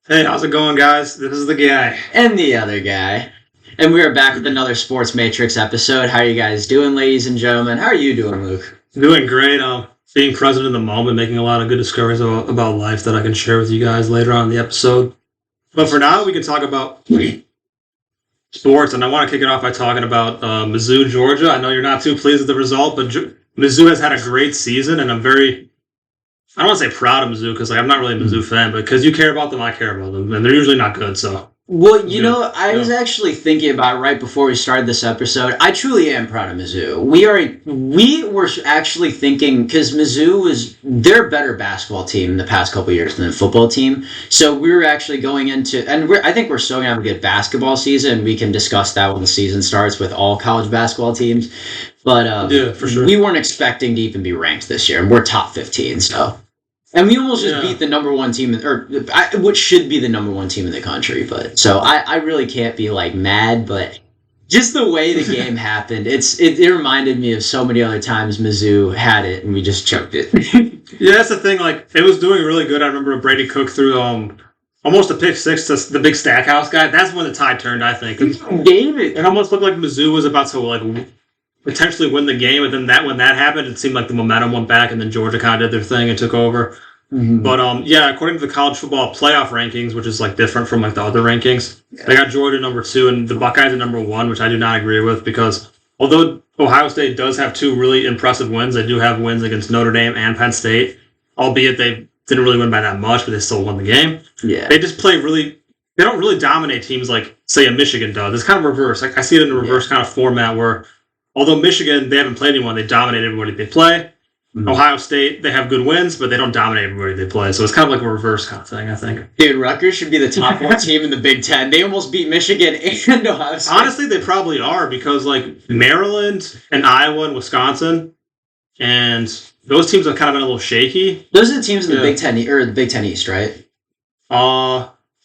Hey, how's it going, guys? This is the guy. And the other guy. And we are back with another Sports Matrix episode. How are you guys doing, ladies and gentlemen? How are you doing, Luke? Doing great. Being present in the moment, making a lot of good discoveries about life that I can share with you guys later on in the episode. But for now, we can talk about sports, and I want to kick it off by talking about Mizzou, Georgia. I know you're not too pleased with the result, but Mizzou has had a great season, and I don't want to say proud of Mizzou because I'm not really a Mizzou fan, but because you care about them, I care about them, and they're usually not good. So, well, I was actually thinking about it right before we started this episode. I truly am proud of Mizzou. We were actually thinking because Mizzou they're a better basketball team in the past couple of years than the football team. So we were actually going into, and I think we're still gonna have a good basketball season. We can discuss that when the season starts with all college basketball teams. But yeah, for sure. We weren't expecting to even be ranked this year, and we're top 15. So. And we almost just beat the number one team, which should be the number one team in the country. But so I really can't be mad, but just the way the game happened, it reminded me of so many other times Mizzou had it and we just choked it. Yeah, that's the thing. It was doing really good. I remember Brady Cook threw almost a pick six to the big Stackhouse guy. That's when the tide turned, I think. It almost looked like Mizzou was about to potentially win the game, and then when that happened, it seemed like the momentum went back, and then Georgia kind of did their thing and took over. Mm-hmm. But according to the college football playoff rankings, which is different from the other rankings, they got Georgia number 2 and the Buckeyes at number 1, which I do not agree with because although Ohio State does have 2 really impressive wins, they do have wins against Notre Dame and Penn State, albeit they didn't really win by that much, but they still won the game. Yeah, they just play they don't really dominate teams like say a Michigan does. It's kind of reverse. I see it in a reverse kind of format where. Although Michigan, they haven't played anyone, they dominate everybody they play. Mm-hmm. Ohio State, they have good wins, but they don't dominate everybody they play. So it's kind of like a reverse kind of thing, I think. Dude, Rutgers should be the top 1 team in the Big Ten. They almost beat Michigan and Ohio State. Honestly, they probably are because Maryland and Iowa and Wisconsin, and those teams have kind of been a little shaky. Those are the teams in the Big Ten or the Big Ten East, right?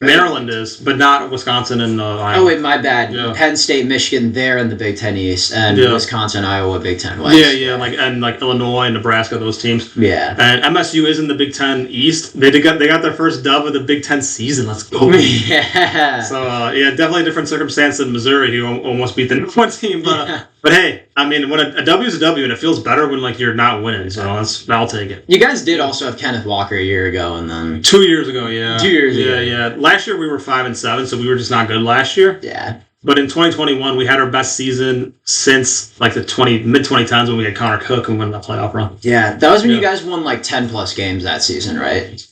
Maryland is, but not Wisconsin and Iowa. Oh, wait, my bad. Yeah. Penn State, Michigan, they're in the Big Ten East, and Wisconsin, Iowa, Big Ten West. Yeah, and Illinois and Nebraska, those teams. Yeah. And MSU is in the Big Ten East. They got their first dub of the Big Ten season. Let's go. Yeah. So, definitely a different circumstance than Missouri, who almost beat the number 1 team. But hey, I mean, when a W is a W, and it feels better when you're not winning. So I'll take it. You guys did also have Kenneth Walker a year ago, and then 2 years ago, yeah. 2 years ago, yeah. Last year we were 5-7, so we were just not good last year. Yeah. But in 2021, we had our best season since the mid-2010s when we had Connor Cook and won the playoff run. Yeah, that was when you guys won 10 plus games that season, right?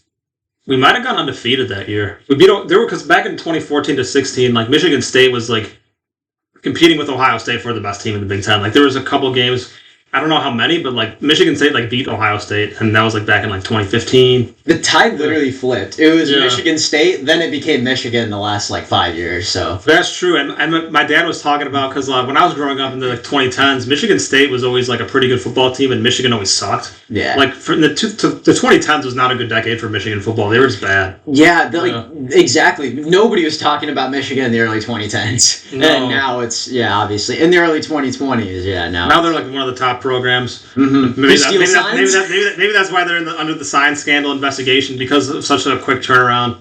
We might have gone undefeated that year. We beat because back in 2014 to 16, Michigan State was competing with Ohio State for the best team in the Big Ten. There was a couple games, I don't know how many, but Michigan State beat Ohio State, and that was back in 2015. The tide literally flipped. It was Michigan State, then it became Michigan the last 5 years. So that's true, and my dad was talking about because when I was growing up in the 2010s, Michigan State was always a pretty good football team, and Michigan always sucked. Yeah, for the 2010s was not a good decade for Michigan football. They were just bad. Yeah, exactly. Nobody was talking about Michigan in the early 2010s, no. And now it's obviously in the early 2020s. Yeah, now they're one of the top programs. Mm-hmm. Maybe that's why they're under the sign scandal investigation because of such a quick turnaround.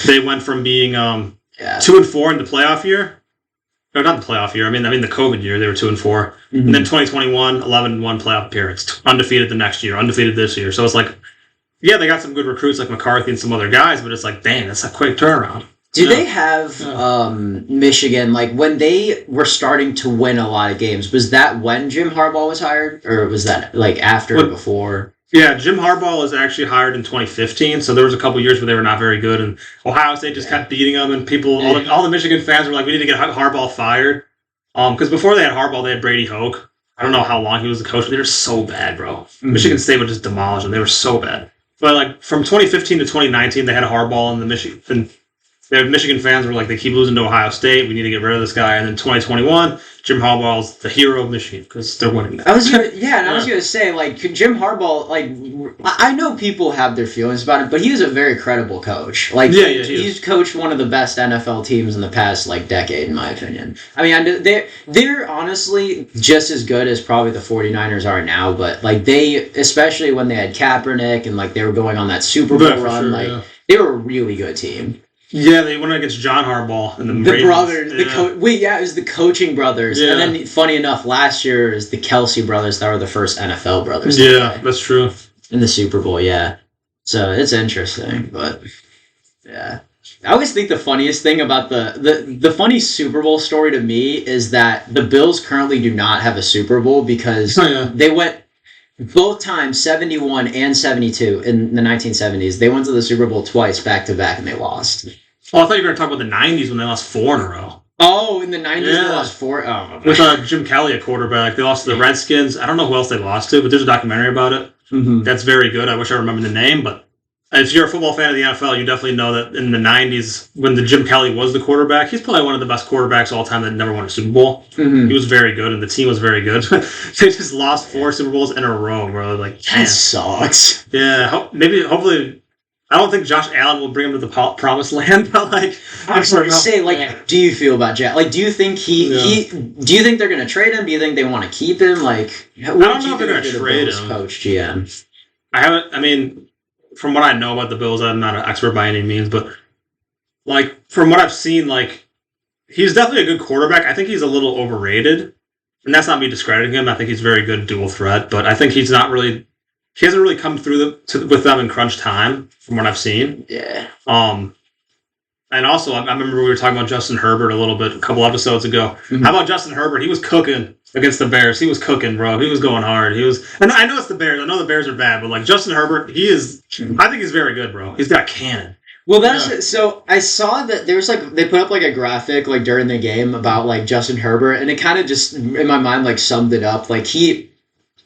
They went from being 2-4 in the playoff year. No, not the playoff year. I mean the COVID year. They were 2-4, mm-hmm. And then 2021, 11-1 playoff appearance, undefeated the next year, undefeated this year. So it's they got some good recruits like McCarthy and some other guys, but it's dang, that's a quick turnaround. Do they have Michigan, when they were starting to win a lot of games, was that when Jim Harbaugh was hired? Or was that after or before? Yeah, Jim Harbaugh was actually hired in 2015, so there was a couple years where they were not very good, and Ohio State just kept beating them, and all the Michigan fans were we need to get Harbaugh fired. Because before they had Harbaugh, they had Brady Hoke. I don't know how long he was the coach, but they were so bad, bro. Mm-hmm. Michigan State would just demolish them. They were so bad. But from 2015 to 2019, they had Harbaugh in the Michigan. The Michigan fans were they keep losing to Ohio State. We need to get rid of this guy. And then 2021, Jim Harbaugh's the hero of Michigan because they're winning. I was going to say, Jim Harbaugh, I know people have their feelings about it, but he is a very credible coach. He's coached one of the best NFL teams in the past, decade, in my opinion. I mean, they're honestly just as good as probably the 49ers are now, but, they, especially when they had Kaepernick and, they were going on that Super Bowl run, They were a really good team. Yeah, they went against John Harbaugh and the Ravens. Brothers. Yeah. It was the coaching brothers. Yeah. And then, funny enough, last year is the Kelsey brothers that were the first NFL brothers. Yeah, that's true. In the Super Bowl, yeah. So it's interesting, but yeah. I always think the funniest thing about the funny Super Bowl story to me is that the Bills currently do not have a Super Bowl because they went both times, 71 and 72 in the 1970s. They went to the Super Bowl twice back to back and they lost. Oh, I thought you were going to talk about the 90s when they lost 4 in a row. Oh, in the 90s they lost 4? Oh, with Jim Kelly, a quarterback. They lost to the Redskins. I don't know who else they lost to, but there's a documentary about it. Mm-hmm. That's very good. I wish I remembered the name, but if you're a football fan of the NFL, you definitely know that in the 90s, when the Jim Kelly was the quarterback, he's probably one of the best quarterbacks of all time that never won a Super Bowl. Mm-hmm. He was very good, and the team was very good. They just lost 4 Super Bowls in a row, bro. Like, that sucks. Yeah, hopefully... I don't think Josh Allen will bring him to the promised land, but like, I was going to say, like, do you feel about Jack? Like, do you think do you think they're going to trade him? Do you think they want to keep him? Like, I don't know if they're going to trade him. Coach GM. I mean, from what I know about the Bills, I'm not an expert by any means, but like from what I've seen, like he's definitely a good quarterback. I think he's a little overrated, and that's not me discrediting him. I think he's very good dual threat, but I think he hasn't really come through with them in crunch time from what I've seen. Yeah. And also, I remember we were talking about Justin Herbert a little bit a couple episodes ago. Mm-hmm. How about Justin Herbert? He was cooking against the Bears. He was cooking, bro. He was going hard. And I know it's the Bears. I know the Bears are bad, but like Justin Herbert, I think he's very good, bro. He's got a cannon. Well, so I saw that there was they put up like a graphic like during the game about like Justin Herbert, and it kind of just in my mind like summed it up. Like he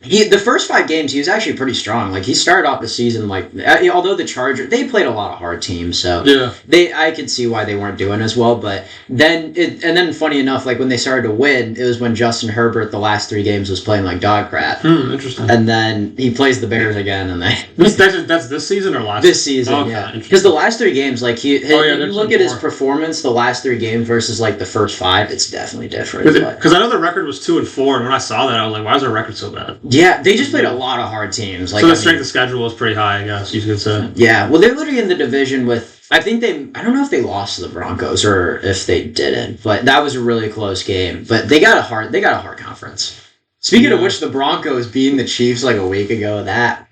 the first 5 games he was actually pretty strong. Like he started off the season like although the Chargers they played a lot of hard teams, so I could see why they weren't doing as well. But then funny enough, like when they started to win, it was when Justin Herbert the last 3 games was playing like dog crap. Interesting. And then he plays the Bears again, and that's this season or last? This season, yeah. Because the last 3 games, like you look at his performance, the last 3 games versus like the first 5, it's definitely different. Because I know the record was 2-4, and when I saw that, I was like, why is our record so bad? Yeah, they just played a lot of hard teams. Like, so the strength of schedule was pretty high, I guess you could say. Yeah, well, they're literally in the division with. I don't know if they lost to the Broncos or if they didn't, but that was a really close game. But they got a hard conference. Speaking of which, the Broncos beating the Chiefs like a week ago, they're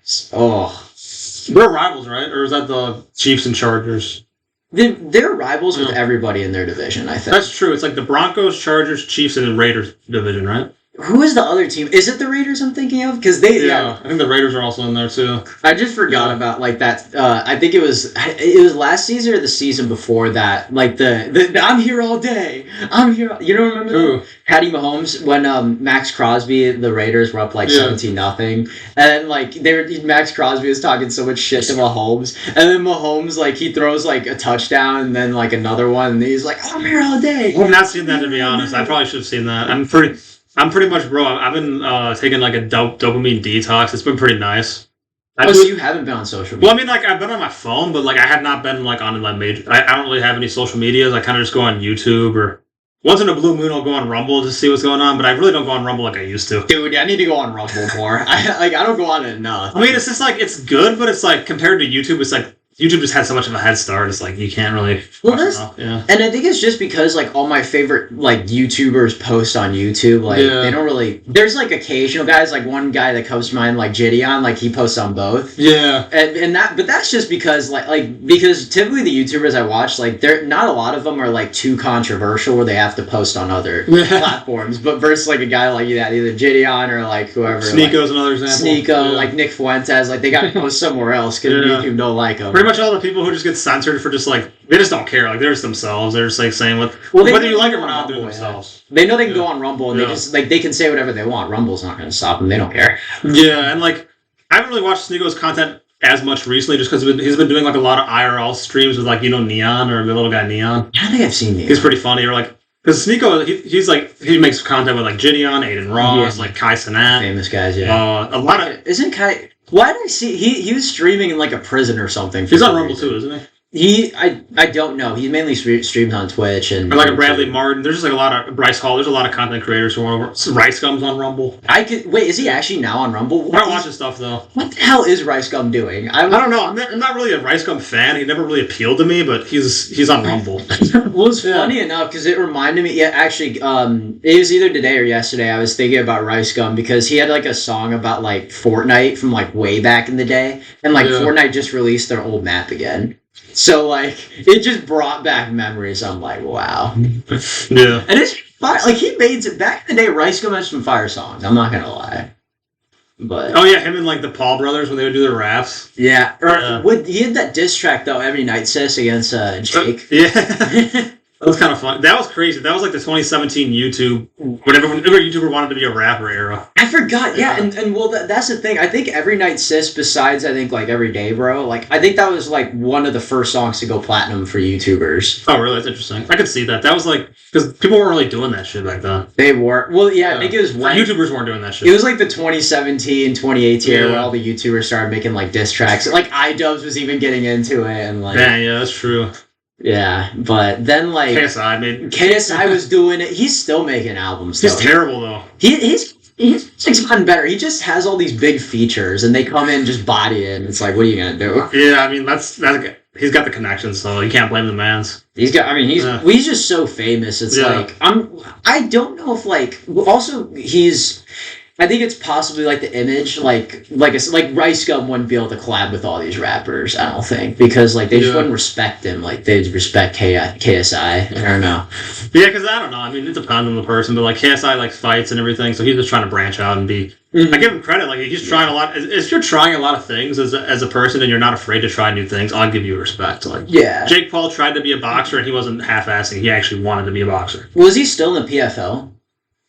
rivals, right? Or is that the Chiefs and Chargers? They're rivals with everybody in their division, I think. That's true. It's like the Broncos, Chargers, Chiefs, and the Raiders division, right? Who is the other team? Is it the Raiders I'm thinking of? Because I think the Raiders are also in there too. I just forgot about like that. I think it was last season or the season before that. Like the I'm here all day. I'm here. You don't remember? Who? Patty Mahomes when Max Crosby, the Raiders were up like 17-0, and like Max Crosby was talking so much shit to Mahomes, and then Mahomes like he throws like a touchdown and then like another one, and he's like I'm here all day. I've not seen that, to be honest. I probably should have seen that. I'm pretty much, bro. I've been taking like a dopamine detox. It's been pretty nice. So you haven't been on social media? Well, I mean, like I've been on my phone, but like I have not been like on like major. I don't really have any social medias. I kind of just go on YouTube or once in a blue moon I'll go on Rumble to see what's going on. But I really don't go on Rumble like I used to. Dude, I need to go on Rumble more. I don't go on it enough. I mean, it's just like it's good, but it's like compared to YouTube, it's like. YouTube just had so much of a head start. It's like you can't really. And I think it's just because like all my favorite like YouTubers post on YouTube. Like they don't really. There's like occasional guys. Like one guy that comes to mind, like Gideon. Like he posts on both. Yeah. But that's just because because typically the YouTubers I watch like they're not a lot of them are like too controversial where they have to post on other platforms. But versus like a guy like that, either Gideon or like whoever. Sneeko's another example. Sneeko, like Nick Fuentes, like they got to post somewhere else because YouTube don't like them. Pretty much all the people who just get censored for just like they just don't care. Like they're just themselves. They're just like saying whether you like it or not, they're themselves. They know they can go on Rumble and they just like they can say whatever they want. Rumble's not going to stop them. They don't care. Yeah, and like I haven't really watched Sneeko's content as much recently, just because he's been doing like a lot of IRL streams with like Neon or the little guy Neon. I don't think I've seen Neon. He's pretty funny. Or like because Sneeko, he's like he makes content with like Gideon, Aiden Ross, like Kai Cenat, famous guys. Yeah, a lot of isn't Kai. Why did I see he was streaming in like a prison or something? He's on Rumble too, isn't he? I don't know. He mainly streams on Twitch and like a Bradley Martin. There's just like a lot of Bryce Hall. There's a lot of content creators who are Rice Gum's on Rumble. Wait. Is he actually now on Rumble? I don't watch his stuff though. What the hell is Rice Gum doing? I don't know. I'm not really a Rice Gum fan. He never really appealed to me, but he's on Rumble. Well, it's funny enough because it reminded me. Yeah, actually, it was either today or yesterday. I was thinking about Rice Gum because he had like a song about like Fortnite from like way back in the day, and like Fortnite just released their old map again. So, like, it just brought back memories. I'm like, wow. Yeah. And it's fire. Like, he made it back in the day. Rice Gum had some fire songs. I'm not going to lie. But oh, yeah, him and, like, the Paul brothers when they would do their raps. Yeah. He had that diss track, though, every night, sis, against Jake. Yeah. That was kind of fun. That was crazy. That was like the 2017 YouTube, whenever YouTuber wanted to be a rapper era. I forgot. Yeah, and well, that's the thing. I think Every Night Sis, besides I think like Every Day Bro, like I think that was like one of the first songs to go platinum for YouTubers. Oh, really? That's interesting. I could see that. That was like because people weren't really doing that shit back then. They were. Well, yeah, I think it was when YouTubers weren't doing that shit. It was like the 2017, 2018 era where all the YouTubers started making like diss tracks. Like iDubbbz was even getting into it, and like yeah, that's true. Yeah, but then like KSI was doing it. He's still making albums. He's terrible though. He's gotten better. He just has all these big features, and they come in just body it. And it's like, what are you gonna do? Yeah, I mean that's he's got the connections, so you can't blame the man's. He's just so famous. It's like I don't know if like also I think it's possibly like the image, like Rice Gum wouldn't be able to collab with all these rappers. I don't think because like they just wouldn't respect him like they'd respect KSI. I don't know. Yeah, because I don't know. I mean, it depends on the person, but like KSI likes fights and everything, so he's just trying to branch out and be. I give him credit. Like he's trying a lot. If you're trying a lot of things as a person and you're not afraid to try new things, I'll give you respect. Like Jake Paul tried to be a boxer and he wasn't half-assing. He actually wanted to be a boxer. Was he still in the PFL?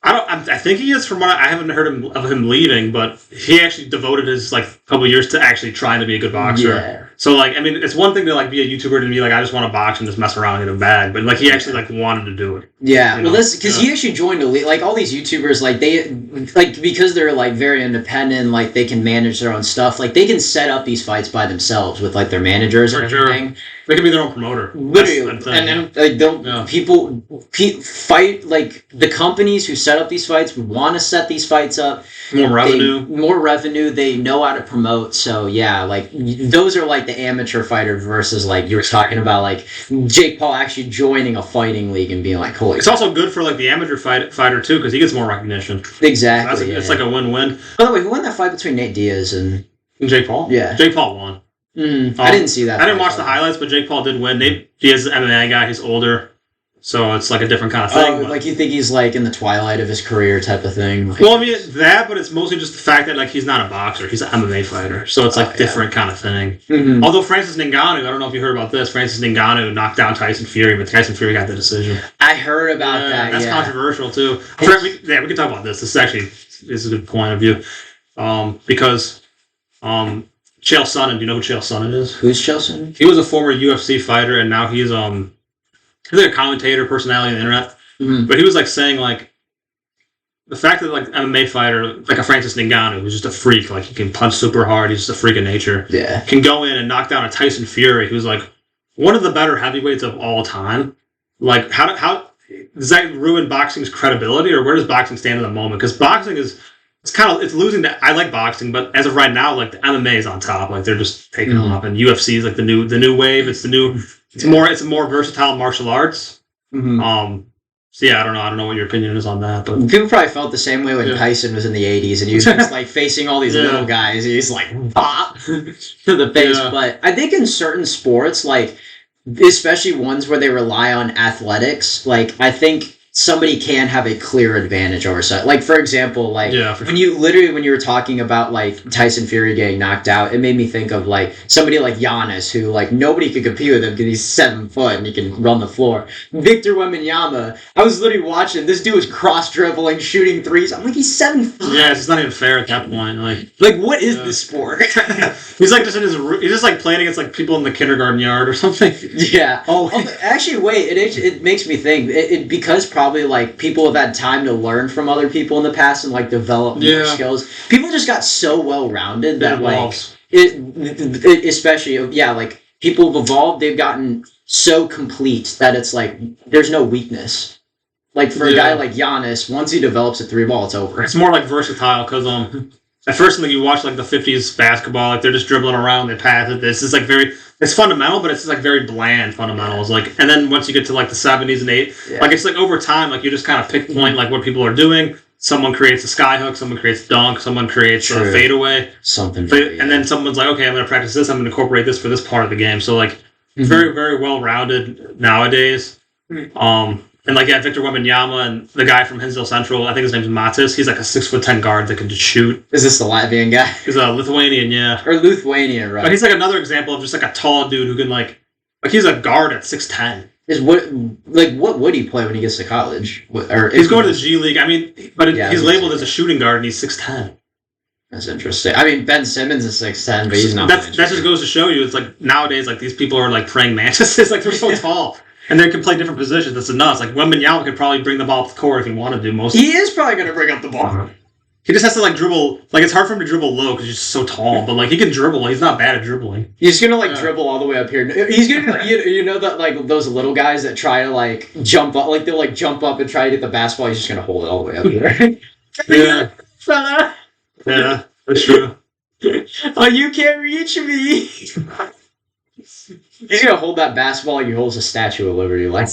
I think he is. From what I haven't heard of him leaving, but he actually devoted his like couple years to actually trying to be a good boxer. Yeah. So like, I mean, it's one thing to like be a YouTuber and be like, I just want to box and just mess around and get a bag, but like he actually like wanted to do it. Yeah, well, this because he actually joined a league. Like all these YouTubers, like they like because they're like very independent, like they can manage their own stuff. Like they can set up these fights by themselves with like their managers and everything. They can be their own promoter. Literally, people fight like the companies who set up these fights want to set these fights up. More revenue. They know how to promote. So yeah, like those are like the amateur fighter versus like you were talking about like Jake Paul actually joining a fighting league and being like, holy. It's also good for like the amateur fighter too because he gets more recognition. Exactly. So it's like a win-win. By the way, who won that fight between Nate Diaz and Jake Paul? Yeah, Jake Paul won. I didn't see that. I didn't watch the highlights, but Jake Paul did win. Nate Diaz is an MMA guy. He's older. So it's like a different kind of thing. Like you think he's like in the twilight of his career type of thing? Like, well, I mean that, but it's mostly just the fact that like he's not a boxer, he's an MMA fighter, so it's like different kind of thing. Mm-hmm. Although Francis Ngannou, I don't know if you heard about this, Francis Ngannou knocked down Tyson Fury, but Tyson Fury got the decision. I heard about that. That's controversial too. We can talk about this. This is a good point of view, because Chael Sonnen. Do you know who Chael Sonnen is? Who's Chael Sonnen? He was a former UFC fighter, and now he's like a commentator, personality on the internet. Mm-hmm. But he was like saying like the fact that like MMA fighter, like a Francis Ngannou, who's just a freak, like he can punch super hard, he's just a freak of nature. Yeah. Can go in and knock down a Tyson Fury, who's like one of the better heavyweights of all time. Like how does that ruin boxing's credibility, or where does boxing stand in the moment? Because boxing it's losing I like boxing, but as of right now, like the MMA is on top. Like they're just taking off, and UFC is like the new wave. It's the new. It's a more versatile martial arts. Mm-hmm. So yeah, I don't know what your opinion is on that, but people probably felt the same way when Tyson was in the 80s and he was just like facing all these little guys. He's like pop to the face. Yeah. But I think in certain sports, like especially ones where they rely on athletics, like I think somebody can have a clear advantage over something. Like, for example, like when you were talking about like Tyson Fury getting knocked out, it made me think of like somebody like Giannis, who like nobody could compete with him because he's 7 foot and he can run the floor. Victor Wembanyama, I was literally watching, this dude was cross dribbling, shooting threes. I'm like, he's 7 foot. Yeah, it's not even fair at that point. Like what is this sport? He's like just in his room. He's just like playing against like people in the kindergarten yard or something. Yeah. Actually, wait. It makes me think. Because probably like people have had time to learn from other people in the past and like develop more skills. People just got so well rounded that like especially like people have evolved. They've gotten so complete that it's like there's no weakness. Like for a guy like Giannis, once he develops a 3-ball, it's over. It's more like versatile because at first when you watch like the 50s basketball, like they're just dribbling around, they pass it. This is like it's fundamental, but it's just like very bland fundamentals. Like, and then once you get to like the 70s and 80s, like it's like over time, like you just kind of pinpoint like what people are doing. Someone creates a skyhook, someone creates dunk, someone creates a fadeaway, and then someone's like, okay, I'm going to practice this. I'm going to incorporate this for this part of the game. So like, very very well rounded nowadays. And like Victor Wembanyama and the guy from Hinsdale Central, I think his name's Matis. He's like a 6'10" guard that can just shoot. Is this the Latvian guy? He's a Lithuanian, yeah. Or Lithuanian, right? But he's like another example of just like a tall dude who can like he's a guard at 6'10". What would he play when he gets to college? He's going to the G League. I mean, but he's labeled as a shooting guard and he's 6'10". That's interesting. I mean, Ben Simmons is 6'10", but he's not. That just goes to show you, it's like nowadays, like these people are like praying mantises, like they're so tall. And they can play different positions. That's nuts. Like Wembanyama could probably bring the ball up the court if he wanted to. He is probably going to bring up the ball. He just has to like dribble. Like it's hard for him to dribble low because he's so tall. But like he can dribble. He's not bad at dribbling. He's gonna like dribble all the way up here. He's gonna you know that like those little guys that try to like jump up, like they'll like jump up and try to get the basketball. He's just gonna hold it all the way up here. Yeah, yeah, that's true. Oh, you can't reach me. He's gonna hold that basketball like he holds a Statue of Liberty. Like,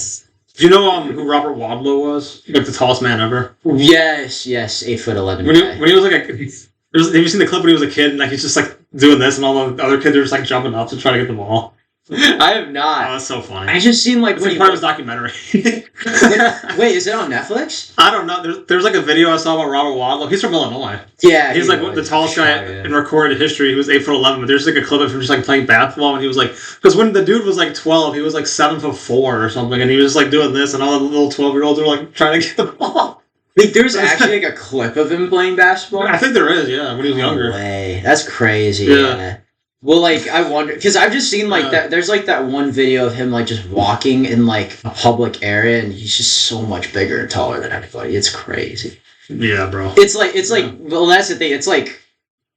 do you know who Robert Wadlow was? Like the tallest man ever. Yes, 8'11". When he was like have you seen the clip when he was a kid and like he's just like doing this and all the other kids are just like jumping up to try to get the ball? I have not. Oh, that's so funny. I just seen like when he part of his documentary. Wait, is it on Netflix? I don't know. There's like a video I saw about Robert Wadlow. He's from Illinois. Yeah, he's like the tallest guy in recorded history. He was 8'11", but there's like a clip of him just like playing basketball, and he was like, because when the dude was like 12, he was like 7'4" or something, and he was just like doing this, and all the little 12-year-olds were like trying to get the ball. Like, there's actually like a clip of him playing basketball. I think there is, yeah, when he was younger. No way, that's crazy. Yeah. Well, like, I wonder, because I've just seen, like, that, there's, like, that one video of him, like, just walking in, like, a public area, and he's just so much bigger and taller than everybody. It's crazy. Yeah, bro. It's like, well, that's the thing. It's, like,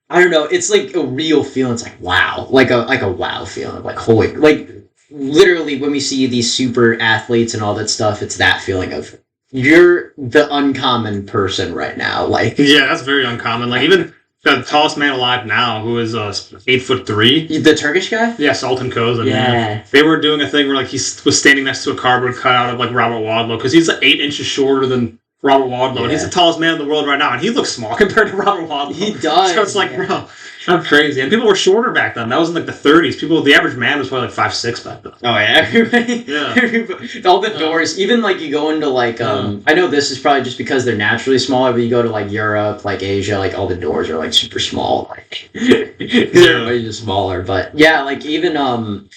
I don't know. It's, like, a real feeling. It's, like, wow. Like a wow feeling. Like, holy, like, literally, when we see these super athletes and all that stuff, it's that feeling of, you're the uncommon person right now. Like, yeah, that's very uncommon. Like, even the tallest man alive now, who is 8'3". The Turkish guy? Yeah, Sultan Kozan. Yeah. They were doing a thing where like he was standing next to a cardboard cutout of like Robert Wadlow because he's like 8 inches shorter than Robert Wadlow, and he's the tallest man in the world right now, and he looks small compared to Robert Wadlow. He does. So it's like, bro, that's crazy. And people were shorter back then. That was in like the 30s. The average man was probably like 5'6" back then. Oh yeah, everybody. Yeah. All the doors, even like you go into like I know this is probably just because they're naturally smaller, but you go to like Europe, like Asia, like all the doors are like super small, like everybody's just smaller. But yeah, like even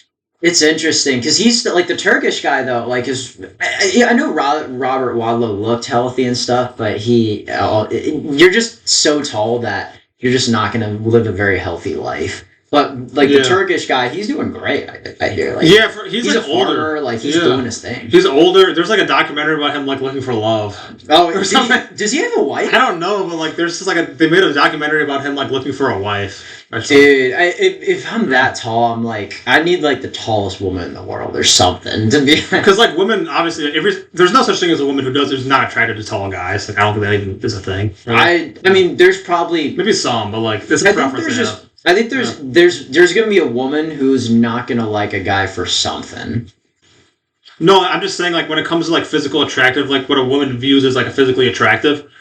it's interesting because he's like the Turkish guy though. Like I know Robert Wadlow looked healthy and stuff, but you're just so tall that you're just not going to live a very healthy life. But like the Turkish guy, he's doing great. I hear. Like, he's like a farmer. Older, like he's doing his thing. He's older. There's like a documentary about him like looking for love. Oh, does he have a wife? I don't know, but like there's just like they made a documentary about him like looking for a wife. Dude, if I'm that tall, I'm like I need like the tallest woman in the world or something to be. Because like women, obviously, there's no such thing as a woman who's not attracted to tall guys. Like I don't think that even is a thing. Right? I mean, there's probably maybe some, but like it's a preference. I think there's gonna be a woman who's not gonna like a guy for something. No, I'm just saying like when it comes to like physical attractive, like what a woman views as like a physically attractive.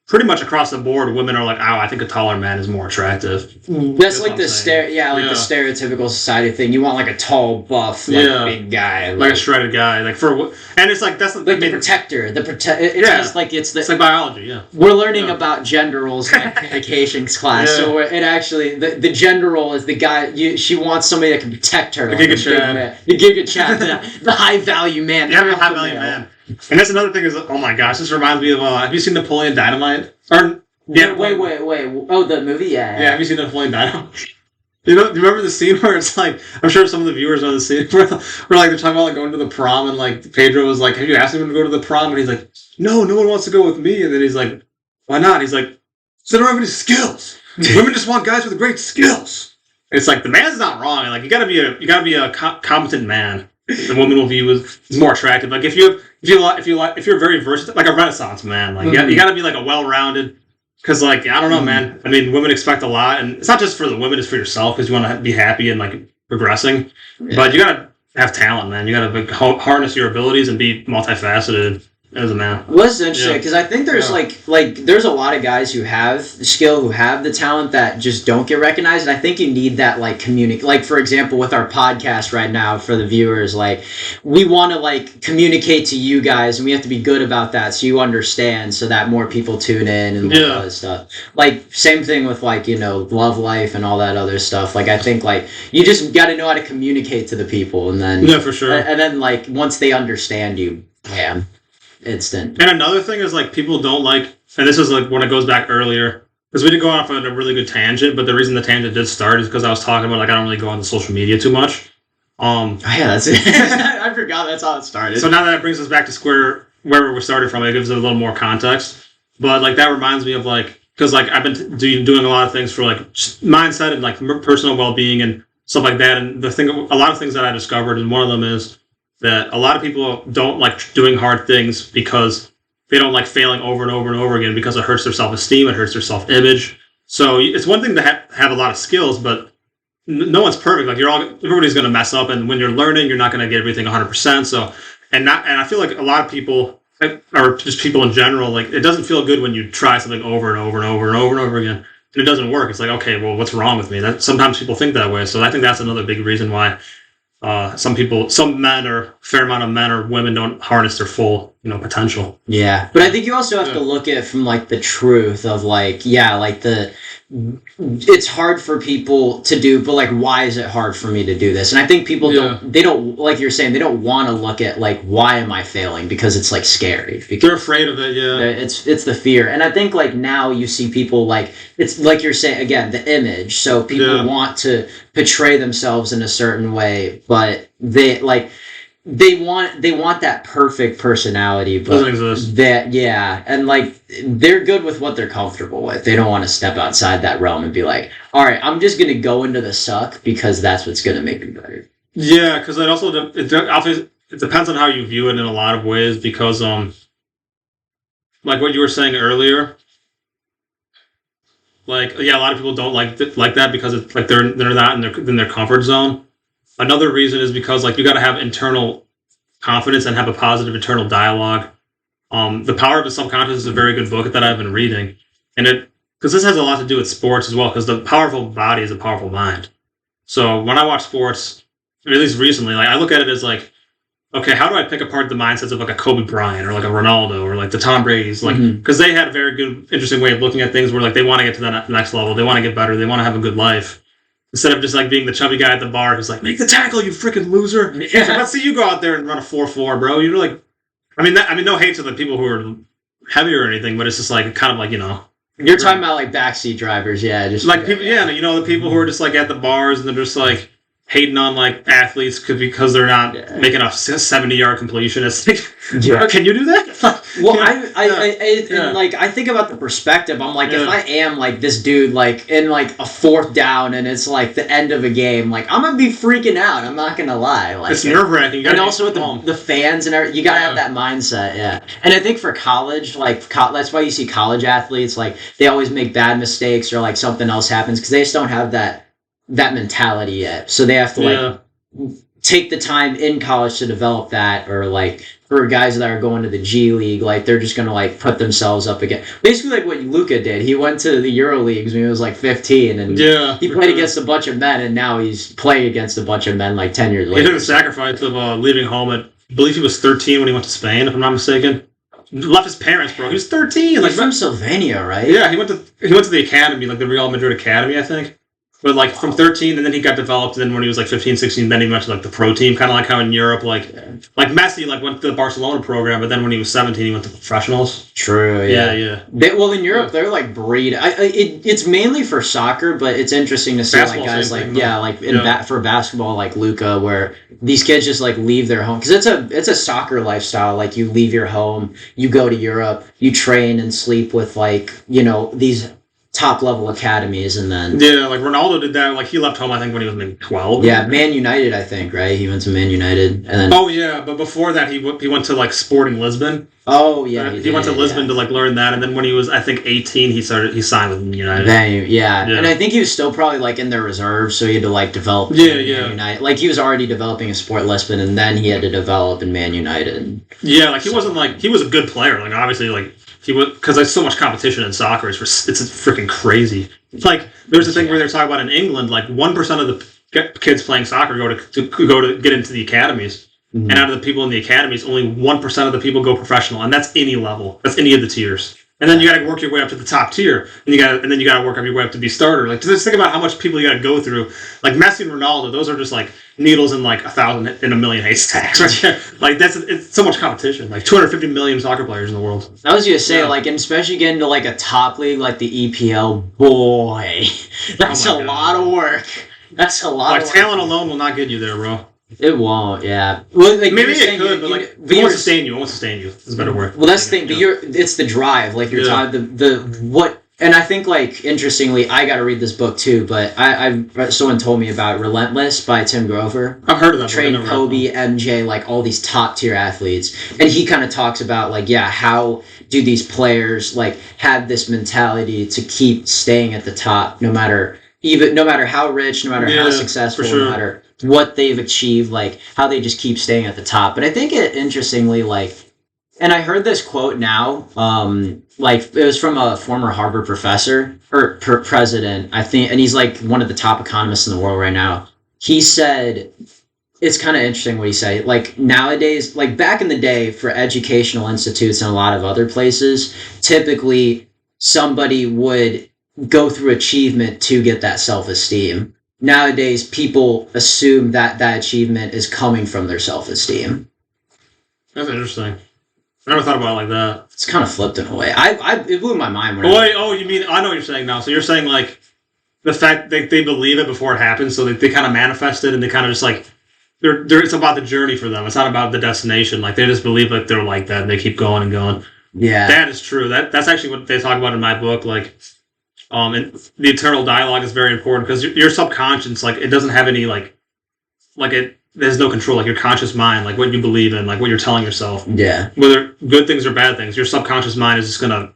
Pretty much across the board, women are like, "Oh, I think a taller man is more attractive." That's like the the stereotypical society thing. You want like a tall, buff, big guy, like a shredded guy, like and it's like that's like the protector. It's like it's like biology. Yeah, we're learning about gender roles in communications class. Yeah. So it actually the gender role is the guy. She wants somebody that can protect her. The Giga Chad. The Giga Chad. The high value man. Yeah, the high value man. And that's another thing is, oh my gosh, this reminds me of, have you seen Napoleon Dynamite? Wait. Oh, the movie? Yeah. Yeah, have you seen Napoleon Dynamite? Do you remember the scene where it's like, I'm sure some of the viewers know the scene where like they're talking about like going to the prom and like Pedro was like, have you asked him to go to the prom? And he's like, no one wants to go with me. And then he's like, why not? He's like, so they don't have any skills. Women just want guys with great skills. it's like the man's not wrong. Like you gotta be a competent man. The woman will view as more attractive. Like if you're very versatile, like a Renaissance man, like you gotta be like a well-rounded. Because like I don't know, man. I mean, women expect a lot, and it's not just for the women; it's for yourself because you want to be happy and like progressing. Yeah. But you gotta have talent, man. You gotta like, harness your abilities and be multifaceted as a man. Well, that's interesting because I think there's like there's a lot of guys who have the skill, who have the talent that just don't get recognized. And I think you need that like communicate. Like for example, with our podcast right now for the viewers, like we want to like communicate to you guys, and we have to be good about that so you understand, so that more people tune in and all that stuff. Like same thing with like love life and all that other stuff. Like I think like you just got to know how to communicate to the people, and then for sure. And then like once they understand you, bam. Instant. And another thing is like people don't like, and this is like when it goes back earlier, because we did go off on a really good tangent, but the reason the tangent did start is because I was talking about like I don't really go on social media too much. That's it. I forgot that's how it started. So now that brings us back to where we started from, it gives it a little more context. But like that reminds me of like, because like I've been doing a lot of things for like mindset and like personal well-being and stuff like that. And a lot of things that I discovered, and one of them is that a lot of people don't like doing hard things because they don't like failing over and over and over again because it hurts their self-esteem, it hurts their self-image. So it's one thing to have a lot of skills, but no one's perfect. Like everybody's going to mess up, and when you're learning, you're not going to get everything 100%. So and I feel like a lot of people, or just people in general, like it doesn't feel good when you try something over and over and over and over and over again, and it doesn't work. It's like, okay, well, what's wrong with me? Sometimes people think that way. So I think that's another big reason why. Some men or a fair amount of men or women don't harness their full, potential. Yeah. But I think you also have to look at it from like the truth of like, it's hard for people to do, but like, why is it hard for me to do this? And I think people don't, like you're saying, they don't want to look at like, why am I failing? Because it's like scary. Because they're afraid of it. Yeah. It's the fear. And I think like now you see people like, it's like you're saying again, the image. So people want to portray themselves in a certain way, but they want that perfect personality, but doesn't exist. And like they're good with what they're comfortable with. They don't want to step outside that realm and be like, all right, I'm just gonna go into the suck because that's what's gonna make me better. Yeah, because it also it depends on how you view it in a lot of ways. Because like what you were saying earlier, like a lot of people don't like that because it's like they're not in their comfort zone. Another reason is because like you got to have internal confidence and have a positive internal dialogue. The Power of the Subconscious is a very good book that I've been reading, and because this has a lot to do with sports as well. Because the powerful body is a powerful mind. So when I watch sports, at least recently, like I look at it as like, okay, how do I pick apart the mindsets of like a Kobe Bryant or like a Ronaldo or like the Tom Brady's? Like because they had a very good, interesting way of looking at things where like they want to get to that next level, they want to get better, they want to have a good life. Instead of just like being the chubby guy at the bar who's like, make the tackle, you freaking loser. Yeah. Let's see you go out there and run a 4.4, bro. You're like, I mean, no hate to the people who are heavier or anything, but it's just like kind of like, You're talking about like backseat drivers, just like people, the people who are just like at the bars and they're just like hating on like athletes because they're not making a 70-yard completion. It's like, can you do that? Well, and like I think about the perspective. I'm like, if I am like this dude, like in like a 4th down, and it's like the end of a game, like I'm gonna be freaking out. I'm not gonna lie. Like it's nerve-wracking. And also with the fans and everything, you gotta have that mindset. Yeah. And I think for college, like that's why you see college athletes like they always make bad mistakes or like something else happens because they just don't have that mentality yet. So they have to like take the time in college to develop that, or like for guys that are going to the G League, like they're just gonna like put themselves up again. Basically like what Luka did. He went to the Euro Leagues when he was like 15 and he played against a bunch of men, and now he's playing against a bunch of men like 10 years later. He took the sacrifice of leaving home at, I believe he was 13 when he went to Spain, if I'm not mistaken. Left his parents, bro. He was 13. He's from Sylvania, right? Yeah, he went to the academy, like the Real Madrid Academy, I think. But like from 13, and then he got developed, and then when he was like 15, 16, then he went to like the pro team, kind of like how in Europe, like Messi like went to the Barcelona program, but then when he was 17, he went to professionals. True, yeah. In Europe, they're like breed. It's mainly for soccer, but it's interesting to see basketball, like guys like for basketball, like Luka, where these kids just like leave their home because it's a soccer lifestyle. Like you leave your home, you go to Europe, you train and sleep with like these top level academies, and then yeah, like Ronaldo did that. Like he left home, I think, when he was maybe 12. yeah, Man United, I think, right? He went to Man United, and then Oh yeah, but before that, he went to like Sporting Lisbon. oh yeah, He went to Lisbon to like learn that, and then when he was, I think, 18, he signed with United. Yeah, and I think he was still probably like in their reserves, so he had to like develop. Yeah, Man United. Like he was already developing in Sport Lisbon, and then he had to develop in Man United. Yeah, like he wasn't like he was a good player. Like obviously, like he was because there's so much competition in soccer. It's freaking crazy. Like there's a thing where they're talking about in England, like 1% of the kids playing soccer go to get into the academies. Mm-hmm. And out of the people in the academies, only 1% of the people go professional, and that's any level. That's any of the tiers. And then you got to work your way up to the top tier, and then you got to work up your way up to be starter. Like just think about how much people you got to go through. Like Messi and Ronaldo, those are just like needles in like 1,000 in a million haystacks, right there. Like it's so much competition. Like 250 million soccer players in the world. I was gonna say, like, and especially getting to like a top league like the EPL, boy, that's a lot of work. That's a lot. Like talent alone will not get you there, bro. It won't, yeah. Well, like maybe it could, but like it won't sustain you. It won't sustain you. It's a better word. Well, that's the thing. But it's the drive. Like you're talking the what. And I think, like, interestingly, I got to read this book too. But someone told me about Relentless by Tim Grover. I've heard of that. Trained Kobe, MJ, like all these top tier athletes, and he kind of talks about like, yeah, how do these players like have this mentality to keep staying at the top, no matter how rich, no matter how successful, no matter what they've achieved, like how they just keep staying at the top. But I think interestingly, like, and I heard this quote now, like it was from a former Harvard professor or president, I think, and he's like one of the top economists in the world right now. He said, it's kind of interesting what he said. Like nowadays, like back in the day for educational institutes and a lot of other places, typically somebody would go through achievement to get that self-esteem. Nowadays, people assume that achievement is coming from their self-esteem. That's interesting. I never thought about it like that. It's kind of flipped in a way. It blew my mind. You mean, I know what you're saying now. So you're saying, like, the fact that they believe it before it happens, so they kind of manifest it, and they kind of just, like, it's about the journey for them. It's not about the destination. Like, they just believe that they're like that, and they keep going and going. Yeah. That is true. That's actually what they talk about in my book, like, and the internal dialogue is very important because your subconscious, like, it doesn't have any, there's no control, like your conscious mind, like what you believe in, like what you're telling yourself. Yeah. Whether good things or bad things, your subconscious mind is just going to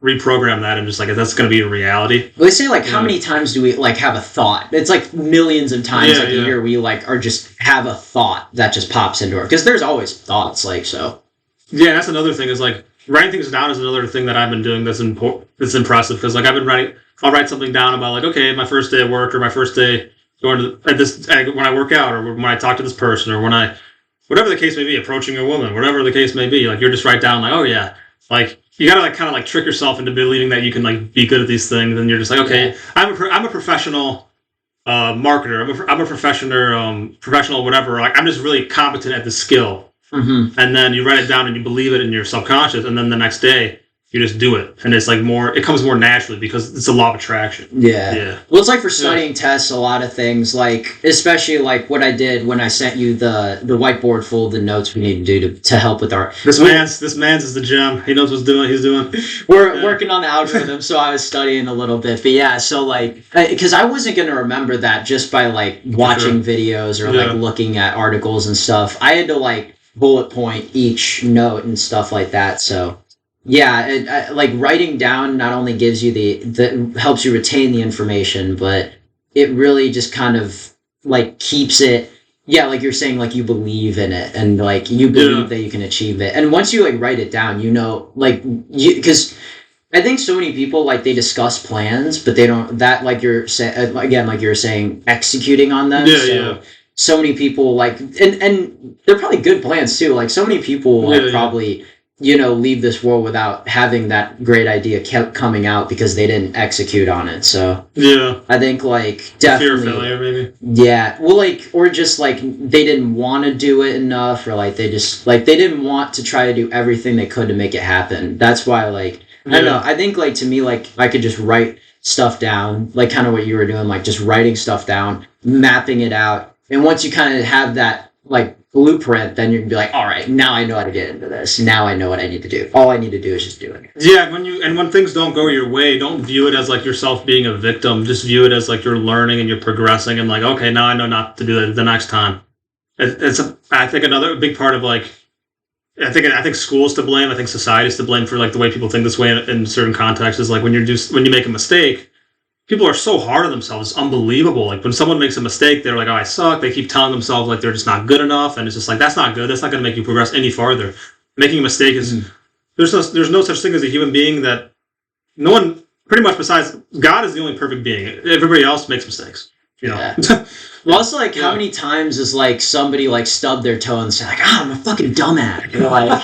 reprogram that and just like, that's going to be a reality. Well, they say like, how many times do we like have a thought? It's like millions of times a year we like are just have a thought that just pops into our, because there's always thoughts, like, so. Yeah, that's another thing is like, writing things down is another thing that I've been doing that's impressive because like I'll write something down about like, okay, my first day at work or my first day going to when I work out or when I talk to this person or whatever the case may be, approaching a woman, whatever the case may be, like you're just write down like, oh yeah, like you gotta like kind of like trick yourself into believing that you can like be good at these things, and you're just like, okay, I'm a professional marketer, I'm a professional whatever, like I'm just really competent at the skill. Mm-hmm. And then you write it down and you believe it in your subconscious, and then the next day you just do it, and it's like it comes more naturally because it's a law of attraction. Yeah. Well, it's like for studying tests, a lot of things, like especially like what I did when I sent you the whiteboard full of the notes we need to do to help with our. This man's is the gem. He knows he's doing. We're working on the algorithm, so I was studying a little bit, but yeah, so like because I wasn't gonna remember that just by like watching videos or like looking at articles and stuff. I had to like bullet point each note and stuff like that. So yeah, like writing down not only gives you the helps you retain the information, but it really just kind of like keeps it. Yeah, like you're saying, like you believe in it and like you believe that you can achieve it. And once you like write it down, you know, like because I think so many people like they discuss plans, but they don't like you're saying again, like you're saying, executing on them. So many people like, and they're probably good plans too. Like so many people probably, you know, leave this world without having that great idea kept coming out because they didn't execute on it. So I think like definitely fear of failure, maybe. Yeah, well, like or just like they didn't want to do it enough, or like they just like they didn't want to try to do everything they could to make it happen. That's why like I don't know. I think like to me like I could just write stuff down, like kind of what you were doing, like just writing stuff down, mapping it out. And once you kind of have that, like, blueprint, then you can be like, all right, now I know how to get into this. Now I know what I need to do. All I need to do is just do it. Yeah, when things don't go your way, don't view it as like yourself being a victim. Just view it as like you're learning and you're progressing, and like, okay, now I know not to do that the next time. I think another big part of like, I think school's to blame. I think society's to blame for like the way people think this way in certain contexts. Is like when you make a mistake, people are so hard on themselves. It's unbelievable. Like when someone makes a mistake, they're like, "Oh, I suck." They keep telling themselves like they're just not good enough, and it's just like that's not good. That's not going to make you progress any farther. Making a mistake is there's no such thing as a human being that no one pretty much besides God is the only perfect being. Everybody else makes mistakes. You know. Yeah. Well, also, like, how many times is, like, somebody, like, stub their toe and say, like, I'm a fucking dumbass. You know, like,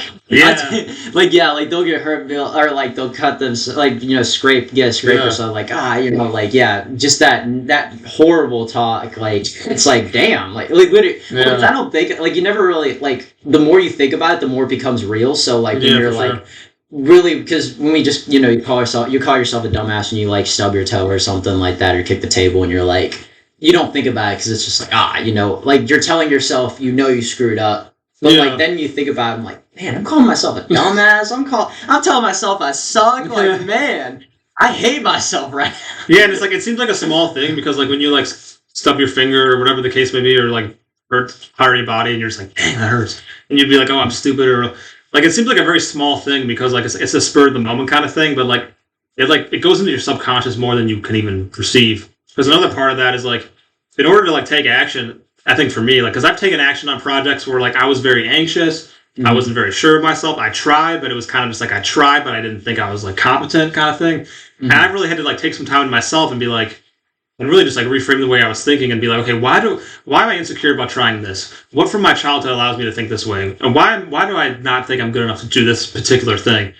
like, they'll get hurt, or, like, they'll cut them, like, you know, get a scrape or something, like, you know, like, just that horrible talk, like, it's like, damn, like literally, I don't think, like, you never really, like, the more you think about it, the more it becomes real, so, like, when you're, like, really, because when we just, you know, you call yourself a dumbass and you, like, stub your toe or something like that, or kick the table and you're, like, you don't think about it because it's just like, you know, like you're telling yourself, you know, you screwed up. But like then you think about it, I'm like, man, I'm calling myself a dumbass. I'm telling myself I suck. Like, man, I hate myself right now. Yeah, and it's like, it seems like a small thing because like when you like stub your finger or whatever the case may be, or like hurt part of your body and you're just like, dang, that hurts. And you'd be like, oh, I'm stupid. Or like, it seems like a very small thing because like it's a spur of the moment kind of thing. But like it goes into your subconscious more than you can even perceive. Because another part of that is like, in order to like take action, I think for me, like, because I've taken action on projects where like I was very anxious, I wasn't very sure of myself. I tried, but it was kind of just like I tried, but I didn't think I was like competent, kind of thing. And I really had to like take some time to myself and be like, and really just like reframe the way I was thinking and be like, okay, why am I insecure about trying this? What from my childhood allows me to think this way, and why do I not think I'm good enough to do this particular thing?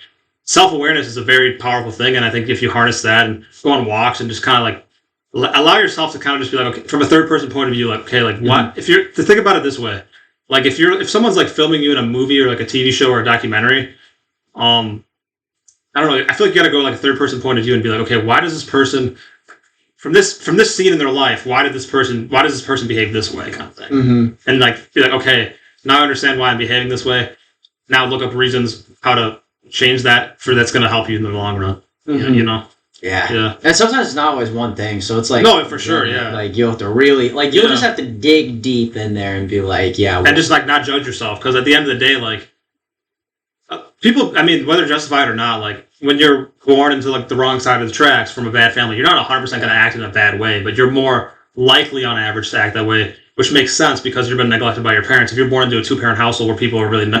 Self-awareness is a very powerful thing, and I think if you harness that and go on walks and just kind of like allow yourself to kind of just be like, okay, from a third person point of view, like, okay, like what if you're to think about it this way, like if someone's like filming you in a movie or like a TV show or a documentary, I don't know, I feel like you got to go like a third person point of view and be like, okay, why does this person from this scene in their life, why does this person behave this way, kind of thing, and like be like, okay, now I understand why I'm behaving this way. Now look up reasons how to change that that's going to help you in the long run. You know. Yeah. And sometimes it's not always one thing, so it's like... No, for sure, yeah. Like, you'll have to really... Like, you'll just have to dig deep in there and be like, and just, like, not judge yourself, because at the end of the day, like... people, I mean, whether justified or not, like, when you're born into, like, the wrong side of the tracks from a bad family, you're not 100% going to act in a bad way, but you're more likely on average to act that way, which makes sense because you've been neglected by your parents. If you're born into a two-parent household where people are really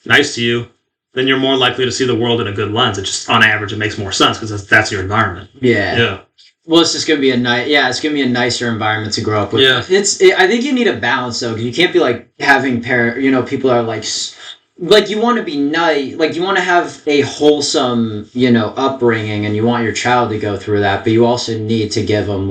nice to you, then you're more likely to see the world in a good lens. It just, on average, it makes more sense because that's your environment. Yeah. Well, it's just gonna be it's gonna be a nicer environment to grow up with. Yeah. I think you need a balance though, because you can't be like having people are like you want to be nice, like you want to have a wholesome, upbringing, and you want your child to go through that, but you also need to give them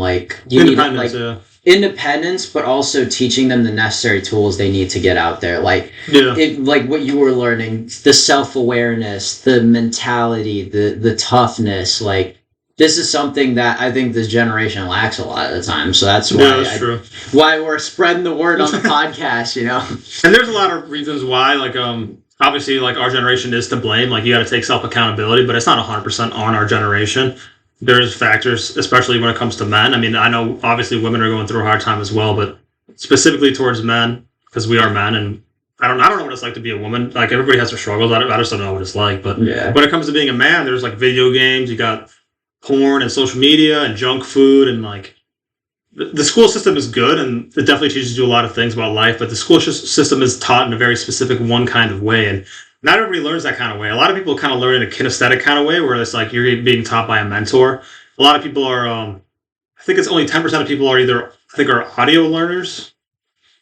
independence, but also teaching them the necessary tools they need to get out there. Like what you were learning, the self-awareness, the mentality, the toughness. Like, this is something that I think this generation lacks a lot of the time. So that's why why we're spreading the word on the podcast, And there's a lot of reasons why, like, obviously, like, our generation is to blame. Like, you got to take self-accountability, but it's not 100% on our generation. There's factors, especially when it comes to men. I mean, I know obviously women are going through a hard time as well, but specifically towards men, because we are men, and I don't know what it's like to be a woman. Like, everybody has their struggles. I just don't know what it's like. But when it comes to being a man, there's like video games, you got porn and social media and junk food, and like the school system is good, and it definitely teaches you a lot of things about life. But the school system is taught in a very specific one kind of way, and not everybody learns that kind of way. A lot of people kind of learn in a kinesthetic kind of way, where it's like you're being taught by a mentor. A lot of people are, I think it's only 10% of people are audio learners.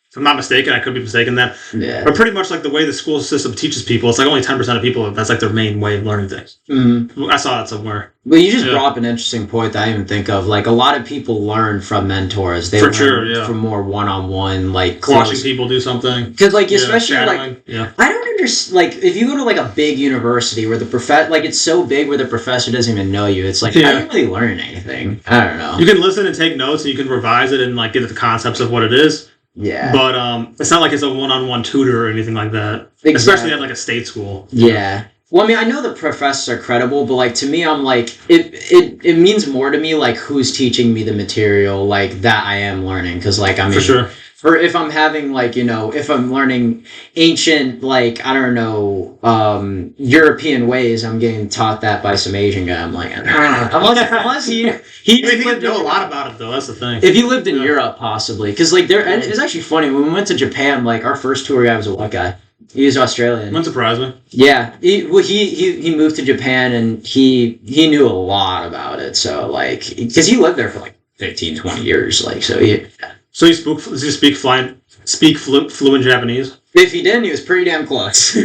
If I'm not mistaken, I could be mistaken then. Yeah. But pretty much like the way the school system teaches people, it's like only 10% of people, that's like their main way of learning things. I saw that somewhere. Well, you just brought up an interesting point that I didn't even think of. Like, a lot of people learn from mentors. They learn from more one-on-one, like... Watching people do something. Because, like, especially, like... Yeah. I don't understand... Like, if you go to, like, a big university where the like, it's so big where the professor doesn't even know you, it's like, I didn't really learn anything. I don't know. You can listen and take notes, and you can revise it and, like, get at the concepts of what it is. Yeah. But it's not like it's a one-on-one tutor or anything like that. Exactly. Especially at like a state school. Yeah. Well, I mean, I know the professors are credible, but like to me, I'm like it means more to me like who's teaching me the material like that I am learning because like I mean For sure. For if I'm having like if I'm learning ancient like I don't know European ways, I'm getting taught that by some Asian guy. I'm like unless he I mean, you know a lot about it though. That's the thing. if he lived in Europe possibly because like there and it's actually funny when we went to Japan like our first tour guide was a white guy. He was Australian. Wouldn't surprise me. Yeah, he moved to Japan and he knew a lot about it. So like, because he lived there for like 15, 20 years. Like, so he. So does he speak fluent Japanese? If he didn't, he was pretty damn close.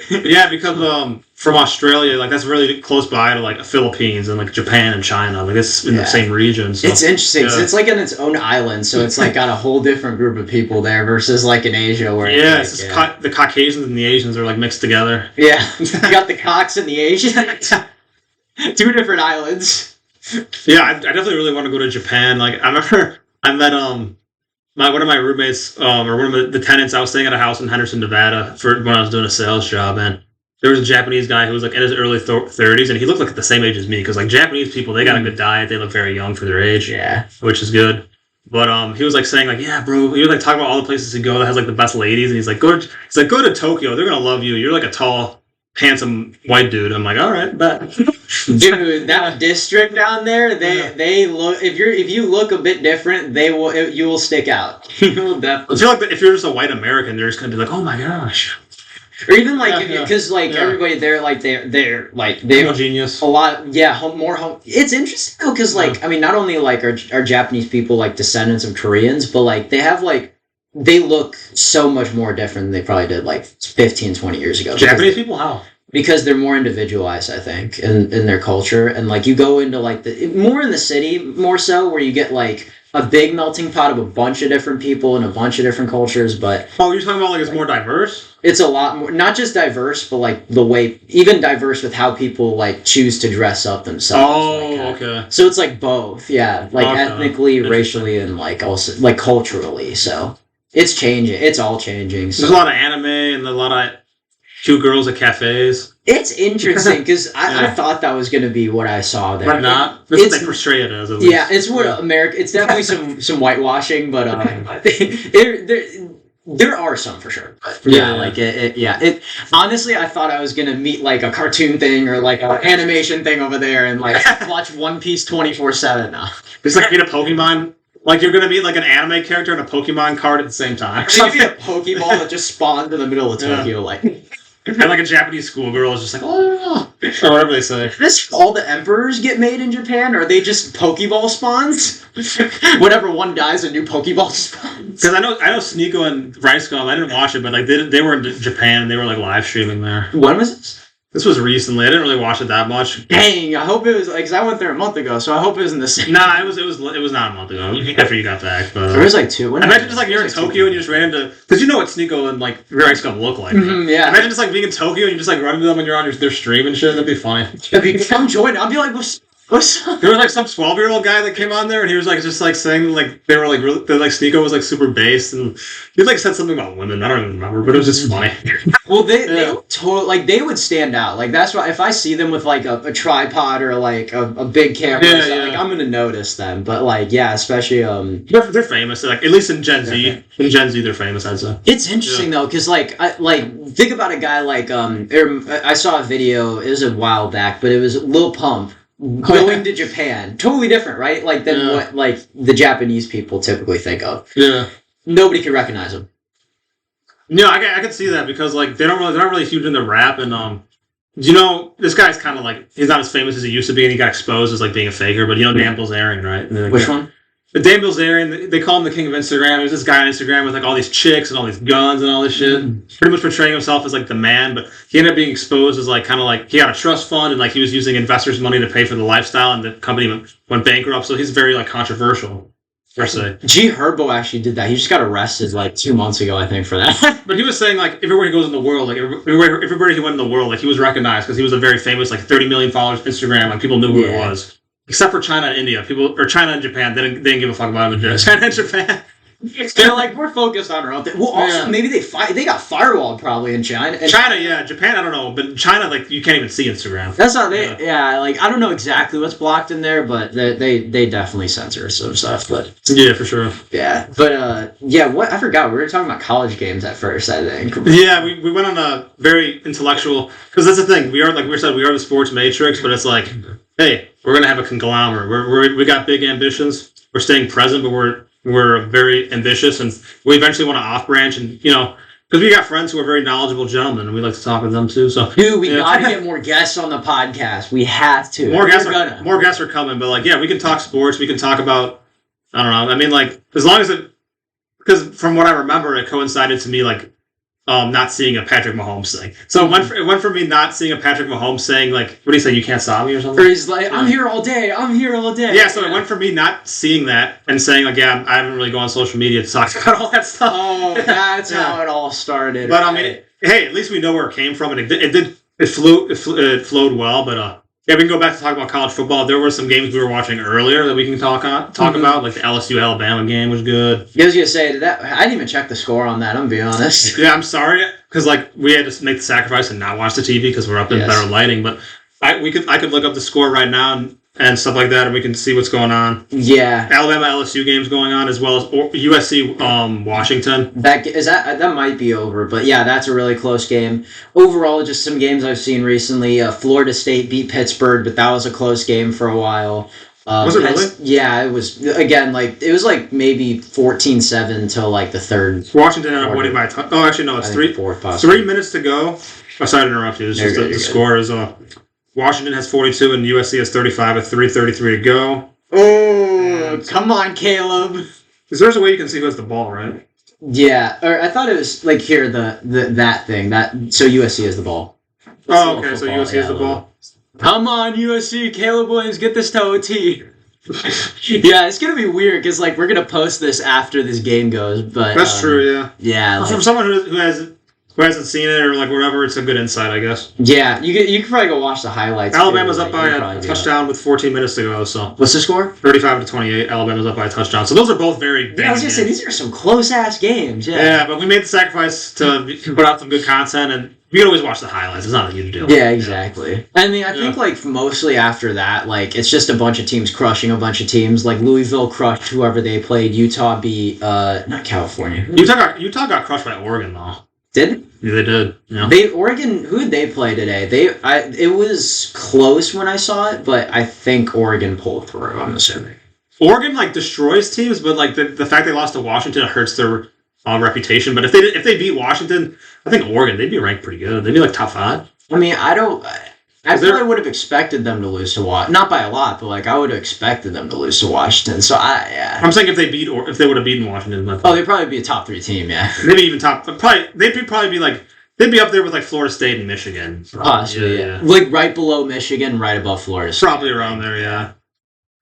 Yeah, because from Australia, like that's really close by to like the Philippines and like Japan and China. Like it's in the same region. So. It's interesting. So it's like in its own island, so it's like got a whole different group of people there versus like in Asia where it's the Caucasians and the Asians are like mixed together. Yeah, you got the Cox and the Asians. 2 different islands. Yeah, I definitely really want to go to Japan. Like I remember I met one of my roommates or one of the tenants. I was staying at a house in Henderson, Nevada for when I was doing a sales job, and there was a Japanese guy who was like in his early 30s, and he looked like the same age as me because like Japanese people, they got a good diet, they look very young for their age, which is good. But he was like saying like, yeah, bro, he was like talking about all the places to go that has like the best ladies, and he's like, go to Tokyo, they're gonna love you. You're like a tall, handsome white dude. I'm like, all right, bet. Dude, that district down there, they look. If you look a bit different, you will stick out. You will definitely. I feel like if you're just a white American, they're just gonna be like, oh my gosh. Or even like because everybody there like they're like they homogeneous a lot more. It's interesting though because like I mean not only like are Japanese people like descendants of Koreans, but like they have like they look so much more different than they probably did like 15, 20 years ago. Japanese people, how? Because they're more individualized, I think, in their culture, and like you go into like more in the city, more so where you get like a big melting pot of a bunch of different people and a bunch of different cultures. But you're talking about like it's more diverse. It's a lot more, not just diverse, but like the way even diverse with how people like choose to dress up themselves. Oh, okay. So it's like both, yeah, like ethnically, racially, and like also like culturally. So it's changing. It's all changing. So. There's a lot of anime and a lot of cute girls at cafes. It's interesting because I thought that was going to be what I saw there. But not. That's what they portray it as. At least. Yeah, it's what America. It's definitely some whitewashing, but there are some for sure. But like it. Honestly, I thought I was going to meet like a cartoon thing or like an animation thing over there and like watch One Piece 24/7 now. It's like being a Pokemon. Like you're gonna meet like an anime character and a Pokemon card at the same time. Maybe a Pokeball that just spawned in the middle of Tokyo, like. And like a Japanese schoolgirl is just like, oh, or whatever they say. This all the emperors get made in Japan, or are they just Pokeball spawns? Whenever one dies, a new Pokeball spawns. Because I know Sneeko and Rice Gum. I didn't watch it, but like they were in Japan and they were like live streaming there. When was this? This was recently. I didn't really watch it that much. Dang, I hope it was like because I went there a month ago, so I hope it wasn't the same. Nah, it was not a month ago after you got back. But it was like 2. Imagine just like you're in Tokyo and you just ran into because you know what Sneeko and like Rice Gum look like. Mm-hmm, yeah. Imagine just like being in Tokyo and you just like run into them when you're on their stream and shit. That'd be funny. Come join. I'll be like, what's up? There was like some 12-year-old guy that came on there and he was like just like saying like they were like really like Sneeko was like super based and he like said something about women. I don't even remember, but it was just funny. Well, they totally like they would stand out. Like that's why if I see them with like a tripod or like a big camera, like I'm gonna notice them. But like especially they're famous. Like at least in Gen Z, they're famous. I'd say it's interesting though because like think about a guy like I saw a video. It was a while back, but it was Lil Pump. Going to Japan, totally different, right? Like than what like the Japanese people typically think of. Yeah, nobody can recognize him. No, I can see that because like they're not really huge into rap and you know this guy's kind of like he's not as famous as he used to be and he got exposed as like being a faker. But you know Dan Bilzerian, right? Like, which one? The Dan Bilzerian, they call him the king of Instagram. There's this guy on Instagram with like all these chicks and all these guns and all this shit. Pretty much portraying himself as like the man, but he ended up being exposed as like kind of like he had a trust fund and like he was using investors' money to pay for the lifestyle and the company went bankrupt. So he's very like controversial, per se. G Herbo actually did that. He just got arrested like 2 months ago, I think, for that. But he was saying like everywhere he goes in the world, like everywhere he went in the world, like he was recognized because he was a very famous like 30 million followers on Instagram. Like people knew who he was. Except for China and India. China and Japan, they didn't give a fuck about him in China and Japan. They're like, we're focused on our own thing. Well, also, maybe they got firewalled probably in China. China, yeah. Japan, I don't know. But in China, like, you can't even see Instagram. That's not, like, I don't know exactly what's blocked in there, but they definitely censor some stuff. But yeah, for sure. Yeah. But, what? I forgot. We were talking about college games at first, I think. Yeah, we went on a very intellectual, because that's the thing. We are, like we said, we are the sports matrix, but it's like, hey, we're going to have a conglomerate. We got big ambitions. We're staying present, but we're very ambitious, and we eventually want to off-branch, and, because we got friends who are very knowledgeable gentlemen, and we like to talk with them too. So, dude, we got to get more guests on the podcast. We have to. More guests are coming, but, like, yeah, we can talk sports. We can talk about, I don't know. I mean, like, as long as because from what I remember, it coincided to me, like, not seeing a Patrick Mahomes thing. So it went from me not seeing a Patrick Mahomes saying, like, what do you say, you can't stop me or something? Or he's like, I'm here all day. Yeah, so it went from me not seeing that and saying, like, yeah, I haven't really gone on social media to talk about all that stuff. Oh, that's how it all started. But, I mean, hey, at least we know where it came from, and it flowed well, but, yeah, we can go back to talk about college football. There were some games we were watching earlier that we can talk about, like the LSU-Alabama game was good. I was going to say, I didn't even check the score on that, I'm going to be honest. Yeah, I'm sorry, because, like, we had to make the sacrifice and not watch the TV because we're up in better lighting, but I could look up the score right now and stuff like that, and we can see what's going on. Yeah. Alabama-LSU game's going on, as well as USC-Washington. That might be over, but yeah, that's a really close game. Overall, just some games I've seen recently. Florida State beat Pittsburgh, but that was a close game for a while. Was it really? Yeah, it was, again, it was maybe 14-7 till, the third. Washington ended up winning by a touchdown. Oh, actually, no, it's 3 minutes to go. Oh, sorry to interrupt you. It's just the score is... Washington has 42 and USC has 35 with 3:33 to go. Oh, come on, Caleb. There's a way you can see who has the ball, right? Yeah, or I thought it was here that thing so USC has the ball. Oh, okay, so USC has the ball. Come on, USC, Caleb Williams, get this to OT. Yeah, it's gonna be weird because we're gonna post this after this game goes, but that's true. Yeah. Yeah. From someone who hasn't seen it or whatever, it's a good insight, I guess. Yeah, you can probably go watch the highlights. Alabama's up by a touchdown with 14 minutes to go. So what's the score? 35-28. Alabama's up by a touchdown. So those are both very big. Yeah, I was gonna say these are some close ass games. Yeah. Yeah, but we made the sacrifice to put out some good content, and you can always watch the highlights. It's not a huge deal. Yeah, exactly. I mean, I think mostly after that, it's just a bunch of teams crushing a bunch of teams. Like Louisville crushed whoever they played. Utah beat not California. Utah got crushed by Oregon though. Did? Yeah, they did. Yeah. Oregon. Who did they play today? It was close when I saw it, but I think Oregon pulled through. I'm assuming. Oregon destroys teams, but the fact they lost to Washington hurts their reputation. But if they beat Washington, I think Oregon they'd be ranked pretty good. They'd be top 5. I mean, I probably would have expected them to lose to Washington. Not by a lot, but I would have expected them to lose to Washington. So I'm saying if they would have beaten Washington. They'd probably be a top 3 team, yeah. Maybe even top. They'd probably be they'd be up there with Florida State and Michigan. Possibly, yeah. Right below Michigan, right above Florida State. Probably around there, yeah.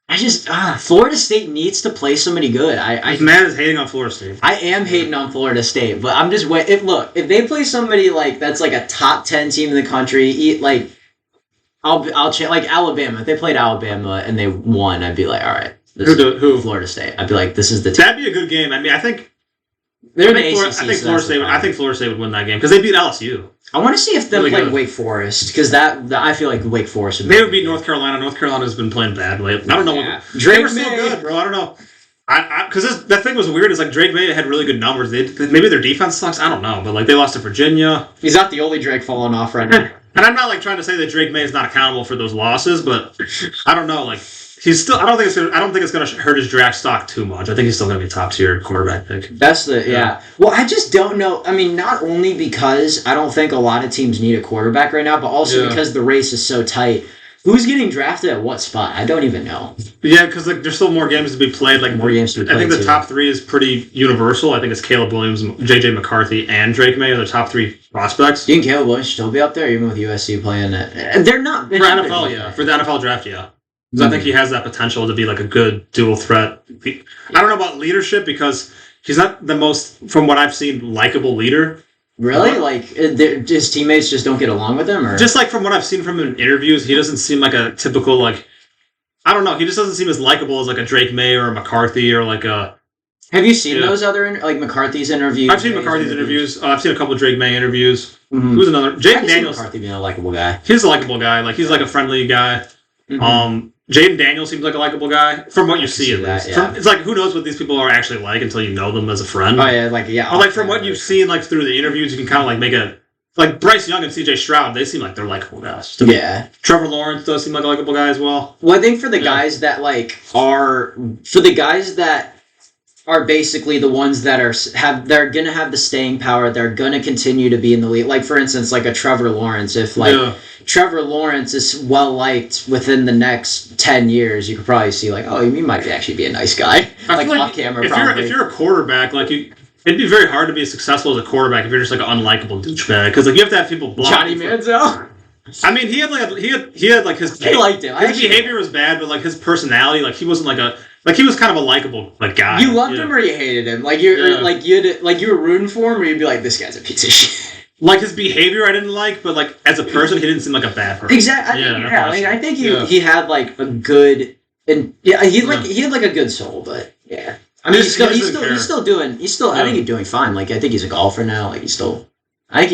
I just Florida State needs to play somebody good. This man is hating on Florida State. I am hating on Florida State, but I'm just if they play somebody that's a top 10 team in the country, I'll check Alabama. If they played Alabama and they won, I'd be all right. Who? Florida State. I'd be this is the team. That'd be a good game. I mean, I think Florida State would win that game because they beat LSU. I want to see if they play Wake Forest because that I feel like Wake Forest would. They would beat North Carolina. North Carolina's been playing bad lately. I don't know. Yeah. They were still good, bro. I don't know. Because that thing was weird. Is Drake May had really good numbers. Maybe their defense sucks. I don't know, but they lost to Virginia. He's not the only Drake falling off right now. And I'm not trying to say that Drake May is not accountable for those losses, but I don't know. He's still. I don't think it's gonna hurt his draft stock too much. I think he's still gonna be a top tier quarterback pick. That's yeah. Well, I just don't know. I mean, not only because I don't think a lot of teams need a quarterback right now, but also because the race is so tight. Who's getting drafted at what spot? I don't even know. Yeah, because there's still more games to be played. More games to be played. I think the top 3 is pretty universal. I think it's Caleb Williams, J.J. McCarthy, and Drake May are the top 3 prospects. Do you think Caleb Williams should still be up there, even with USC playing it? They're not. For NFL, yeah. For the NFL draft, yeah. Because I think he has that potential to be a good dual threat. I don't know about leadership because he's not the most, from what I've seen, likable leader. Really? His teammates just don't get along with him? Or? Just from what I've seen from him in interviews, he doesn't seem like a typical, I don't know, he just doesn't seem as likable as a Drake May or a McCarthy or Have you seen those other like McCarthy's interviews? I've seen McCarthy's interviews. I've seen a couple of Drake May interviews. Mm-hmm. Who's another? Jaden Daniels. McCarthy being a likable guy. He's a likable guy. Like he's like a friendly guy. Mm-hmm. Jaden Daniels seems like a likable guy from what you see at least. It's like who knows what these people are actually like until you know them as a friend. Oh yeah, like yeah. Or like from what you've seen like through the interviews, you can kind of like make a like Bryce Young and CJ Stroud. They seem like they're likable guys. Yeah. Trevor Lawrence does seem like a likable guy as well. Well, I think for the guys that are basically the ones that they're gonna have the staying power. They're gonna continue to be in the league. Like for instance, like a Trevor Lawrence. If Trevor Lawrence is well liked within the next 10 years, you could probably see like, oh, he might actually be a nice guy. Like off camera, if you're a quarterback, like it'd be very hard to be successful as a quarterback if you're just like an unlikable douchebag because like you have to have people block. Johnny Manziel. I mean, he had like his. He liked him. His behavior was bad, but like his personality, like he wasn't like he was kind of a likable like guy. You loved him or you hated him? Like you were rooting for him, or you'd be like, this guy's a piece of shit. Like his behavior, I didn't like, but like as a person, he didn't seem like a bad person. Exactly. I think he had like a good he had like a good soul, but yeah. I mean, he's still doing. I think he's doing fine. Like I think he's a golfer now. Like he's like,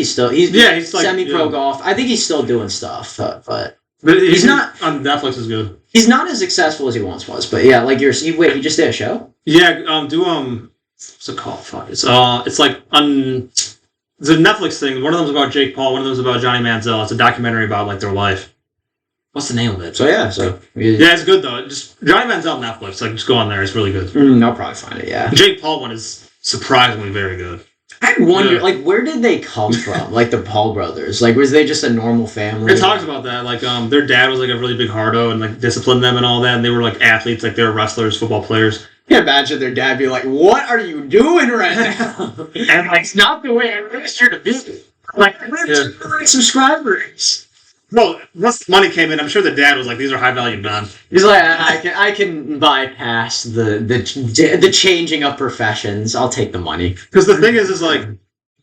semi-pro golf. I think he's still doing stuff, but he's not on Netflix is good. He's not as successful as he once was, but yeah, like he just did a show. Yeah, what's it called? Fuck, it's like it's a Netflix thing. One of them's about Jake Paul. One of them's about Johnny Manziel. It's a documentary about like their life. What's the name of it? Yeah, it's good though. Just Johnny Manziel Netflix. Like just go on there. It's really good. I'll probably find it. Yeah. Jake Paul one is surprisingly very good. I wonder, like, where did they come from? Like the Paul brothers. Like, was they just a normal family? It talks about that. Like, their dad was like a really big hardo and like disciplined them and all that. And they were like athletes. Like they were wrestlers, football players. I can imagine their dad being like, "What are you doing right now?" And like, it's not the way I raised you to be. Like, subscribers. Well, once the money came in, I'm sure the dad was like, "These are high value men." He's like, "I can bypass the changing of professions. I'll take the money." Because the thing is like,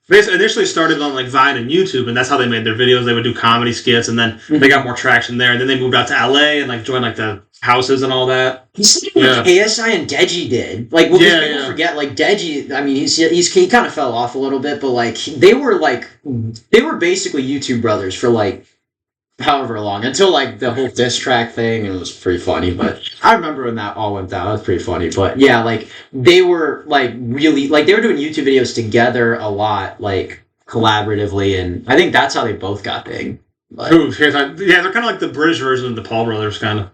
they initially started on like Vine and YouTube, and that's how they made their videos. They would do comedy skits, and then they got more traction there. And then they moved out to LA and like joined like the houses and all that. He's like KSI and Deji did. Like, well, people forget, like Deji. I mean, he kind of fell off a little bit, but like they were basically YouTube brothers for like however long until like the whole diss track thing, and it was pretty funny. But I remember when that all went down. It was pretty funny. But yeah, like they were like really like they were doing YouTube videos together a lot, like collaboratively, and I think that's how they both got big. Like, they're kind of like the British version of the Paul brothers, kind of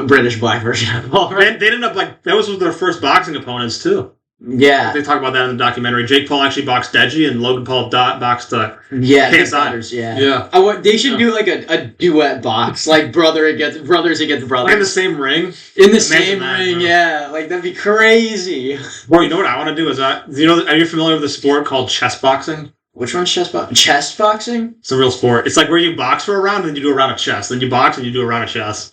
British black version of Paul. They ended up like that was their first boxing opponents too. Yeah, they talk about that in the documentary. Jake Paul actually boxed Deji, and Logan Paul boxed KSI. Brothers, yeah. They should do like a duet box, like brothers against brothers, like in the same ring. In the same ring, yeah. Like that'd be crazy. Bro, you know what I want to do is are you familiar with the sport called chess boxing? Which one's chess boxing? Chess boxing? It's a real sport. It's like where you box for a round, and then you do a round of chess. Then you box, and you do a round of chess.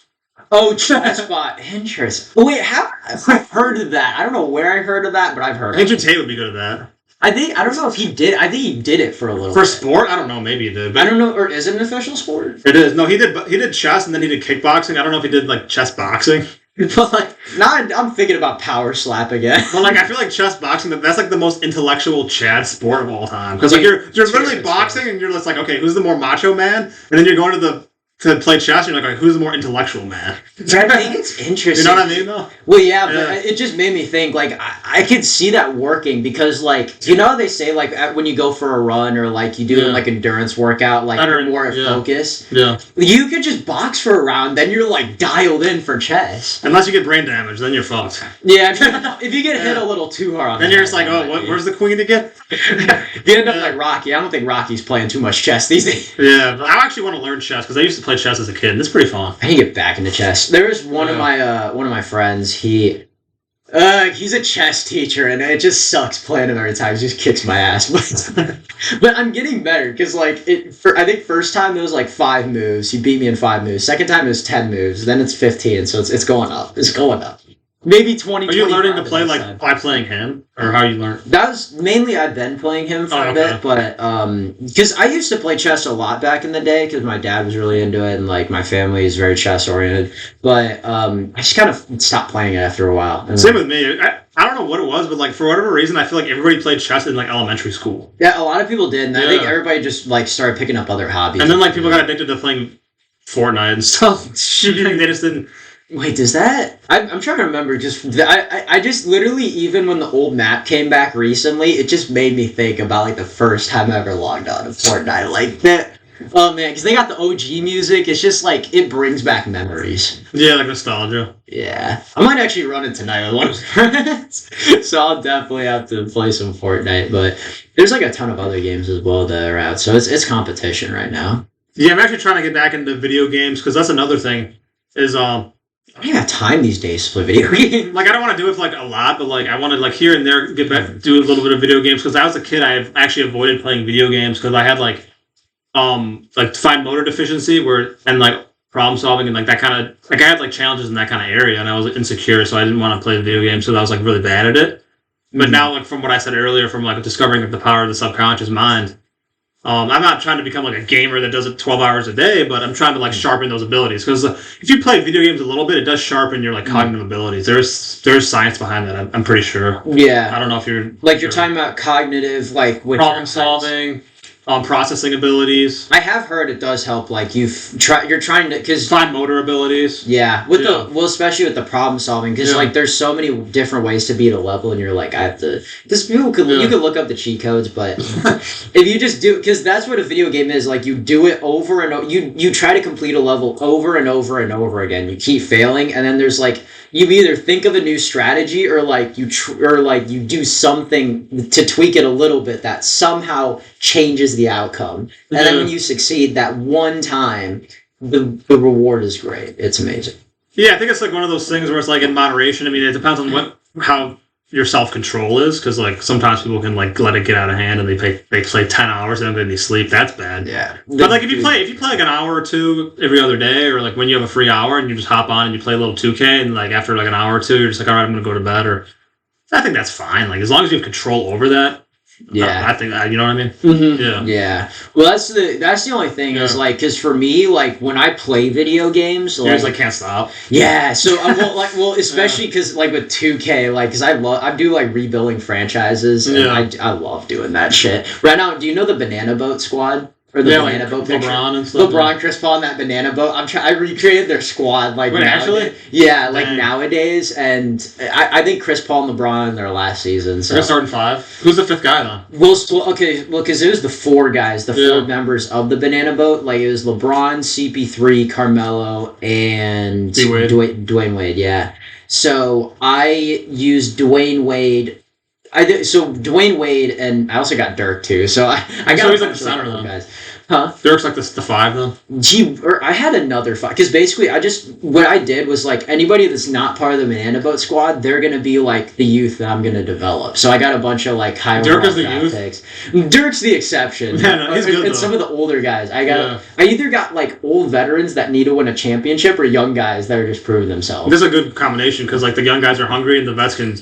Oh, chess bot. Interesting. Oh, wait, I've heard of that. I don't know where I heard of that, but I've heard of it. Andrew Tate would be good at that. I don't know if he did. I think he did it for a little bit. For sport? I don't know. Maybe he did. I don't know. Or is it an official sport? It is. No, he did chess, and then he did kickboxing. I don't know if he did, like, chess boxing. But, like, now I'm thinking about power slap again. But, like, I feel like chess boxing, that's, like, the most intellectual Chad sport of all time. Because, like, you're literally boxing, and you're just like, okay, who's the more macho man? And then you're going to play chess, and you're like, who's the more intellectual man? I think it's interesting. You know what I mean, though? Well, yeah, but it just made me think, like, I could see that working because, like, you know how they say, like, when you go for a run or, like, you do, like, endurance workout, like, you're more focus? Yeah. You could just box for a round, then you're, like, dialed in for chess. Unless you get brain damage, then you're fucked. Yeah, if you get hit a little too hard on then you're just like, where's the queen again? You end up like Rocky. I don't think Rocky's playing too much chess these days. Yeah, but I actually want to learn chess because I used to play chess as a kid, and it's pretty fun. I need to get back into chess. There was one of my friends. He's a chess teacher, and it just sucks playing him every time. He just kicks my ass. But I'm getting better because like I think first time it was like 5 moves. He beat me in 5 moves. Second time it was 10 moves. Then it's 15. So it's going up. It's going up. maybe 20. Are you learning to play like by playing him, or how you learn? That was mainly I've been playing him for a bit, but because I used to play chess a lot back in the day because my dad was really into it and like my family is very chess oriented. But I just kind of stopped playing it after a while. Same with me. I don't know what it was, but like for whatever reason, I feel like everybody played chess in like elementary school. Yeah, a lot of people did, and I think everybody just like started picking up other hobbies. And then like people got addicted to playing Fortnite and stuff. They just didn't. Wait, does that? I'm trying to remember. I just literally, even when the old map came back recently, it just made me think about like the first time I ever logged on to Fortnite. Like that. Oh man, because they got the OG music. It's just like it brings back memories. Yeah, like nostalgia. Yeah, I might actually run it tonight with one of my friends. So I'll definitely have to play some Fortnite. But there's like a ton of other games as well that are out. So it's competition right now. Yeah, I'm actually trying to get back into video games because that's another thing. Is I don't even have time these days to play video games. Like, I don't want to do it for, like, a lot, but, like, I want to, like, here and there get back, do a little bit of video games, because I was a kid, I actually avoided playing video games, because I had, like, fine motor deficiency, and, like, problem solving, and, like, that kind of, like, I had, like, challenges in that kind of area, and I was insecure, so I didn't want to play video games, so I was, like, really bad at it. But now, like, from what I said earlier, from, like, discovering the power of the subconscious mind, I'm not trying to become like a gamer that does it 12 hours a day, but I'm trying to like sharpen those abilities. Because if you play video games a little bit, it does sharpen your like cognitive abilities. There's science behind that. I'm pretty sure. Yeah. I don't know if you're like you're talking about cognitive like problem solving, processing abilities. I have heard it does help. Like you're trying to because fine motor abilities. Yeah, especially with the problem solving because like there's so many different ways to beat a level, and you're like I have to. Because people could you could look up the cheat codes, but if you just do because that's what a video game is. Like you do it over and over. You try to complete a level over and over and over again. You keep failing, and then there's like you either think of a new strategy or like you do something to tweak it a little bit that somehow changes the outcome. And then when you succeed that one time, the reward is great. It's amazing. Yeah, I think it's like one of those things where it's like in moderation. I mean, it depends on how your self-control is, because like sometimes people can like let it get out of hand and they play 10 hours and don't get any sleep. That's bad. Yeah. But like if you play like an hour or two every other day, or like when you have a free hour and you just hop on and you play a little 2K, and like after like an hour or two you're just like, all right, I'm gonna go to bed, or I think that's fine. Like as long as you have control over that. Yeah, I think that, you know what I mean. Mm-hmm. Yeah. Well, that's the only thing is like because for me, like when I play video games, you just like can't stop. Yeah. So especially because like with 2K, like because I do like rebuilding franchises, and I love doing that shit. Right now, do you know the Banana Boat Squad? Or the banana boat picture. LeBron and stuff. LeBron, Chris Paul, and that banana boat. I recreated their squad like actually? Yeah, like nowadays, and I think Chris Paul and LeBron in their last season. So they're starting 5. Who's the 5th guy then? Well, because it was the 4 guys, the 4 members of the banana boat. Like it was LeBron, CP3, Carmelo, and Dwayne Wade. Yeah. So I used Dwayne Wade. Dwayne Wade, and I also got Dirk too. So I got he's like the center though. Guys. Huh? Dirk's like the 5 though. I had another 5 because basically what I did was like anybody that's not part of the Banana Boat Squad, they're gonna be like the youth that I'm gonna develop. So I got a bunch of like high Dirk is the youth. Picks. Dirk's the exception. Yeah, no, he's good. And some of the older guys, I either got like old veterans that need to win a championship or young guys that are just proving themselves. This is a good combination because like the young guys are hungry and the vets can.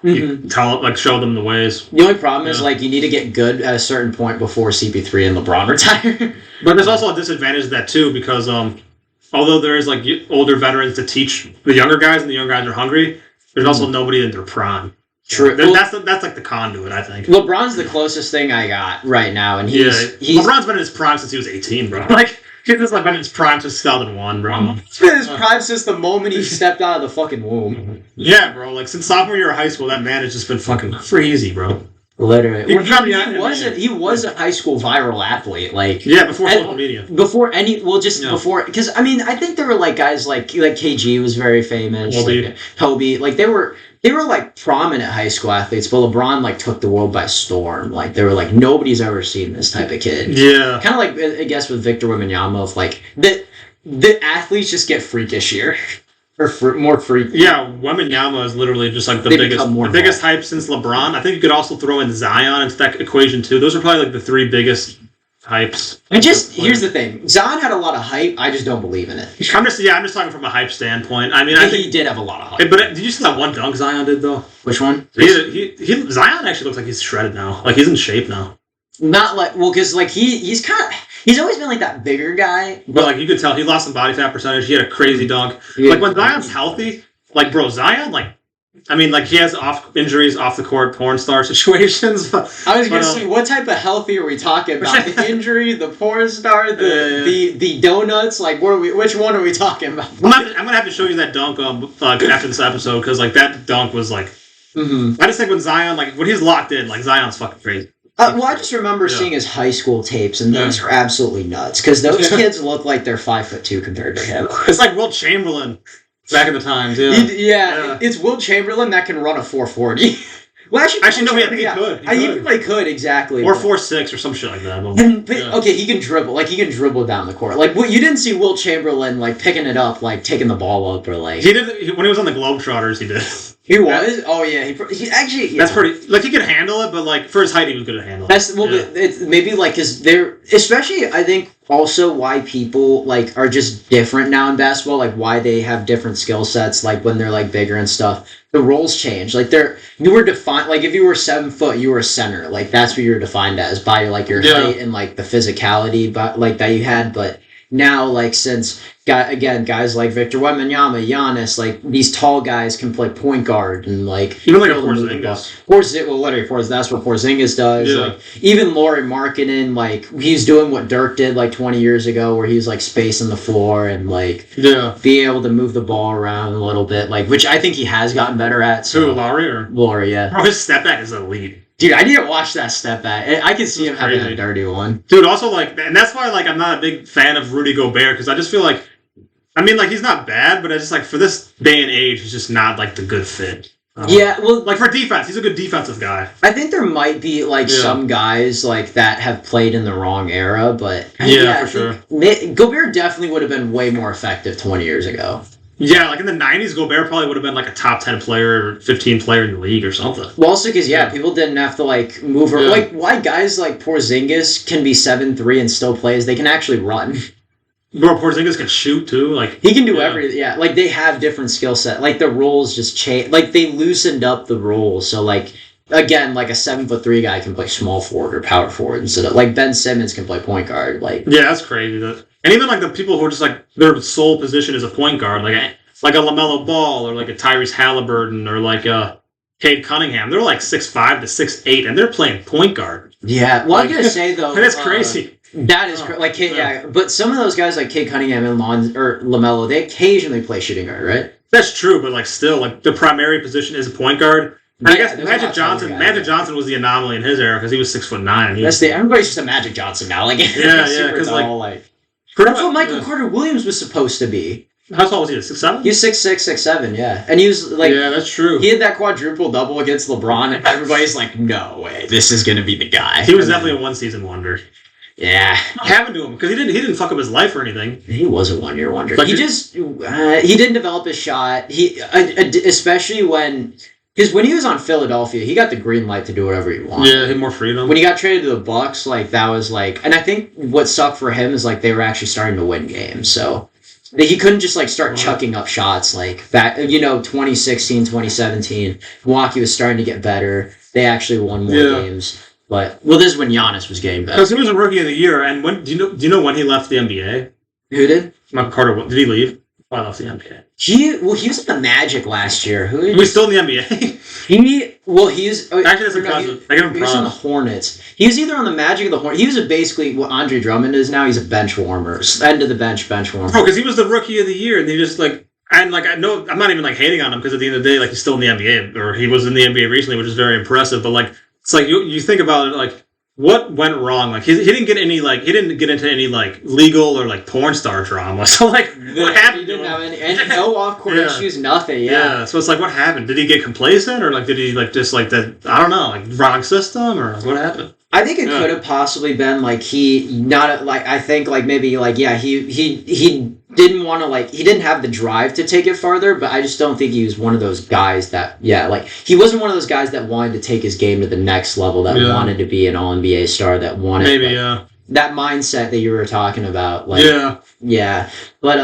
You show them the ways. The only problem is like you need to get good at a certain point before CP3 and LeBron retire. But there's also a disadvantage to that too, because although there is like older veterans to teach the younger guys, and the younger guys are hungry, there's also nobody in their prime. True. That's like the conduit, I think. LeBron's the closest thing I got right now, and LeBron's been in his prime since he was 18, bro. Like. He's like been in his prime since 2001, bro. He's been in his prime since the moment he stepped out of the fucking womb. Yeah, bro. Like, since sophomore year of high school, that man has just been fucking crazy, bro. Literally. He was a high school viral athlete. Like before social media. Before, because, I mean, I think there were, like, guys like KG was very famous. Kobe. Like, they were like prominent high school athletes, but LeBron like took the world by storm. Like they were like nobody's ever seen this type of kid. Yeah, kind of like I guess with Victor Wembanyama of like the athletes just get freakisher or more freak. Yeah, Wembanyama is literally just like the biggest hype since LeBron. I think you could also throw in Zion into that equation too. Those are probably like the 3 biggest hypes. Here's the thing. Zion had a lot of hype. I just don't believe in it. I'm just talking from a hype standpoint. I mean, I I think think he did have a lot of hype. But did you see that one dunk Zion did though? Which one? Zion actually looks like he's shredded now. Like he's in shape now. Not like because like he's always been like that bigger guy. But like you could tell he lost some body fat percentage. He had a crazy dunk. Like when Zion's healthy, like bro, Zion like. I mean, like he has injuries off the court, porn star situations. But, I was gonna say, what type of healthy are we talking about? The injury, the porn star, the donuts. Like, which one are we talking about? I'm gonna have to show you that dunk after this episode because like that dunk was like. Mm-hmm. I just think when Zion, like when he's locked in, like Zion's fucking crazy. Well, I just remember seeing his high school tapes, and those are absolutely nuts because those kids look like they're 5'2" compared to him. It's like Wilt Chamberlain. Back in the times, it's Wilt Chamberlain that can run a 440. Well, actually, no, he could. He probably could, exactly. Or 4'6" or some shit like that. Okay, he can dribble. Like, he can dribble down the court. Like, you didn't see Wilt Chamberlain, like, picking it up, like, taking the ball up, or, like... He did, when he was on the Globetrotters, he did. He was? Oh, yeah. He actually... Yeah. That's pretty... Like, he could handle it, but, like, for his height, he was good at handling it. Well, it's maybe, like, because they're... Especially, I think, also why people, like, are just different now in basketball. Like, why they have different skill sets, like, when they're, like, bigger and stuff. The roles change. Like, you were defined... Like, if you were 7 foot, you were a center. Like, that's what you were defined as by, like, your height and, like, the physicality, but like, that you had. But now, like, since... guys like Victor Wembanyama, Giannis, like these tall guys can play point guard and like even like a Porzingis. That's what Porzingis does. Yeah. Like even Lauri Markkanen, like he's doing what Dirk did like 20 years ago, where he's like spacing the floor and like being able to move the ball around a little bit, like which I think he has gotten better at. So Lauri, yeah. Bro, his step back is elite. Dude, I need to watch that step back. I can see him having a dirty one. Dude, also like, and that's why like I'm not a big fan of Rudy Gobert because I just feel like. I mean, like, he's not bad, but I just, like, for this day and age, he's just not, like, the good fit. Well... Like, for defense, he's a good defensive guy. I think there might be, like, some guys, like, that have played in the wrong era, but... For sure. Gobert definitely would have been way more effective 20 years ago. Yeah, like, in the 90s, Gobert probably would have been, like, a top 10 player or 15 player in the league or something. Well, also because, people didn't have to, like, move... Like, why guys like Porzingis can be 7'3" and still play is they can actually run. Bro, Porzingis can shoot too. Like he can do everything. Yeah, like they have different skill set. Like the rules just change. Like they loosened up the rules. So like again, like a 7'3" guy can play small forward or power forward instead of like Ben Simmons can play point guard. Like that's crazy. And even like the people who are just like their sole position is a point guard, like a LaMelo Ball or like a Tyrese Halliburton or like a Cade Cunningham. They're like 6'5" to 6'8", and they're playing point guard. Yeah. Well, I'm gonna say though, that's crazy. That is like but some of those guys like Cade Cunningham and LaMelo, they occasionally play shooting guard, right? That's true, but like still, like the primary position is a point guard. And I guess Magic Johnson was the anomaly in his era because he was 6'9". Everybody's just a Magic Johnson now, like because that's what Michael Carter Williams was supposed to be. How tall was he? 6'7"? He was 6'6", 6'7", yeah. And he was like... Yeah, that's true. He had that quadruple double against LeBron, and everybody's like, no way, this is going to be the guy. He was definitely a one-season wonder. Yeah. What happened to him? Because he didn't fuck up his life or anything. He was a one-year wonder. Like he didn't develop his shot. Especially when... Because when he was on Philadelphia, he got the green light to do whatever he wanted. Yeah, he had more freedom. When he got traded to the Bucks, like, that was like... And I think what sucked for him is, like, they were actually starting to win games, so... He couldn't just, like, start chucking up shots, like, back, 2016, 2017. Milwaukee was starting to get better. They actually won more games. But, this is when Giannis was getting better. Because he was a rookie of the year, and do you know when he left the NBA? Who did? Michael Carter. Did he leave? I left the NBA. He was at the Magic last year. He's still in the NBA? He was... Actually, that's impressive. I give him props. He was on the Hornets. He was either on the Magic or the Hornets. He was basically what Andre Drummond is now. He's a bench warmer. End of the bench warmer. Oh, because he was the rookie of the year, and he just, like... And, like, I know... I'm not even, like, hating on him, because at the end of the day, like, he's still in the NBA, or he was in the NBA recently, which is very impressive, but, like, it's like, you think about it, like... What went wrong? Like he didn't get into any like legal or like porn star drama. So like what happened? He didn't have any no off court issues, nothing. Yeah. So it's like what happened? Did he get complacent or like did he like just like that? I don't know, like wrong system or what happened? I think it could have possibly been like he didn't want to like he didn't have the drive to take it farther, but I just don't think he was one of those guys that he wasn't one of those guys that wanted to take his game to the next level, that wanted to be an all NBA star, that wanted that mindset that you were talking about. Like, Yeah. yeah. But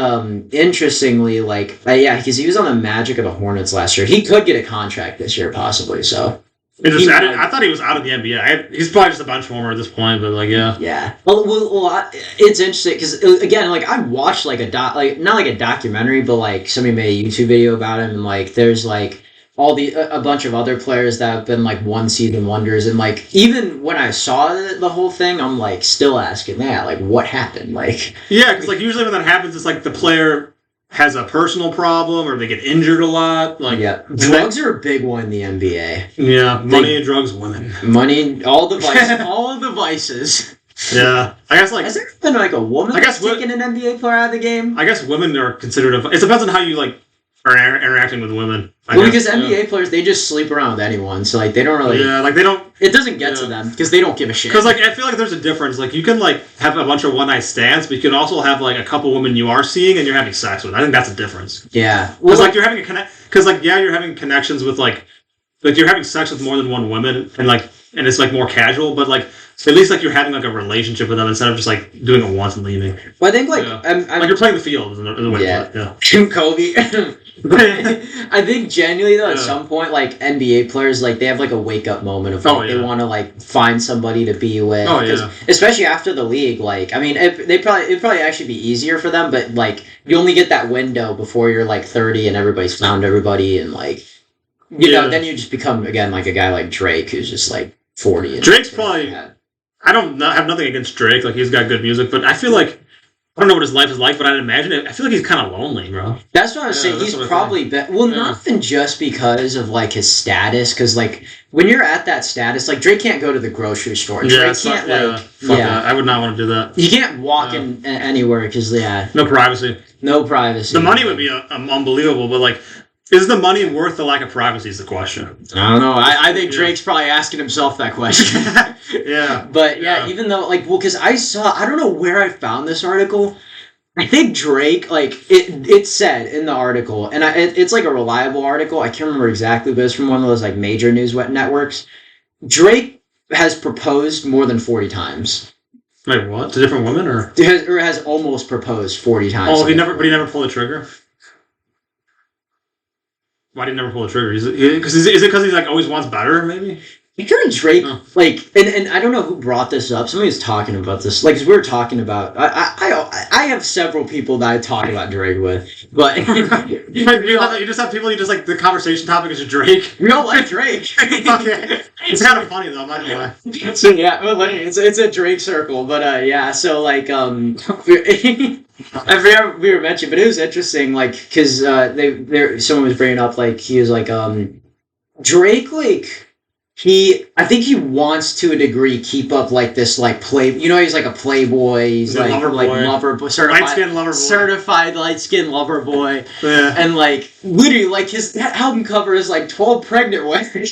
interestingly, like, yeah, because he was on the Magic of the Hornets last year. He could get a contract this year, possibly. So. Interesting. I thought he was out of the NBA. He's probably just a bench warmer at this point, but like, yeah. Yeah. It's interesting because again, like I watched like not like a documentary, but like somebody made a YouTube video about him, and like there's like a bunch of other players that have been like one season wonders, and like even when I saw the whole thing, I'm like still asking that, like what happened, like. Yeah, because like usually when that happens, it's like the player has a personal problem or they get injured a lot. Like, yeah, drugs are a big one in the NBA. Yeah, money, drugs, women. Money, all the vices, all the vices. Yeah, I guess like has there been like a woman taking an NBA player out of the game? I guess women are considered. It depends on how you like are interacting with women. Because NBA players, they just sleep around with anyone, so like they don't really. Yeah, like they don't. It doesn't get to them because they don't give a shit. Because like I feel like there's a difference. Like you can like have a bunch of one night stands, but you can also have like a couple women you are seeing and you're having sex with. I think that's a difference. Yeah, because like you're having a connect. Because like you're having connections with like you're having sex with more than one woman and it's like more casual, but like at least like you're having like a relationship with them instead of just like doing it once and leaving. Well, I think like like you're playing the field in a way. Yeah, Kobe. I think genuinely though, at some point, like NBA players, like they have like a wake up moment of like they want to like find somebody to be with. Oh yeah. Especially after the league, like I mean, it'd probably actually be easier for them, but like you only get that window before you're like 30 and everybody's found everybody, and like you know, then you just become again like a guy like Drake who's just like 40. And Drake's probably. I have nothing against Drake. Like he's got good music, but I feel like. I don't know what his life is like, but I'd imagine it. I feel like he's kind of lonely, bro. That's what I was saying. He's probably not even just because of like his status, because like when you're at that status, like Drake can't go to the grocery store. Drake can't I would not want to do that. You can't walk in anywhere because no privacy. No privacy. The money would be unbelievable, but like. Is the money worth the lack of privacy is the question. I don't know. I think Drake's probably asking himself that question. Yeah. But yeah, even though because I don't know where I found this article. I think Drake, like it said in the article, and it's like a reliable article. I can't remember exactly, but it's from one of those like major news networks. Drake has proposed more than 40 times. Wait, what? To different women, or has almost proposed 40 times. Oh, he never pulled the trigger. Why did he never pull the trigger? Is it because he's like always wants better? Maybe. Because Drake, like, and I don't know who brought this up. Somebody was talking about this, like, 'cause we were talking about. I have several people that I talk about Drake with, but you just have people. You just like the conversation topic is Drake. We all like Drake. Okay, it's kind of funny though. I'm not gonna lie. So yeah, it's a Drake circle, but yeah. So like I forgot we were mentioning, but it was interesting, like, because someone was bringing up, like, he was like, Drake, like, I think he wants to a degree keep up, like, this, like, he's like a playboy, he's like lover boy, certified light-skinned lover boy, yeah. And, like, literally, like, his album cover is, like, 12 pregnant women.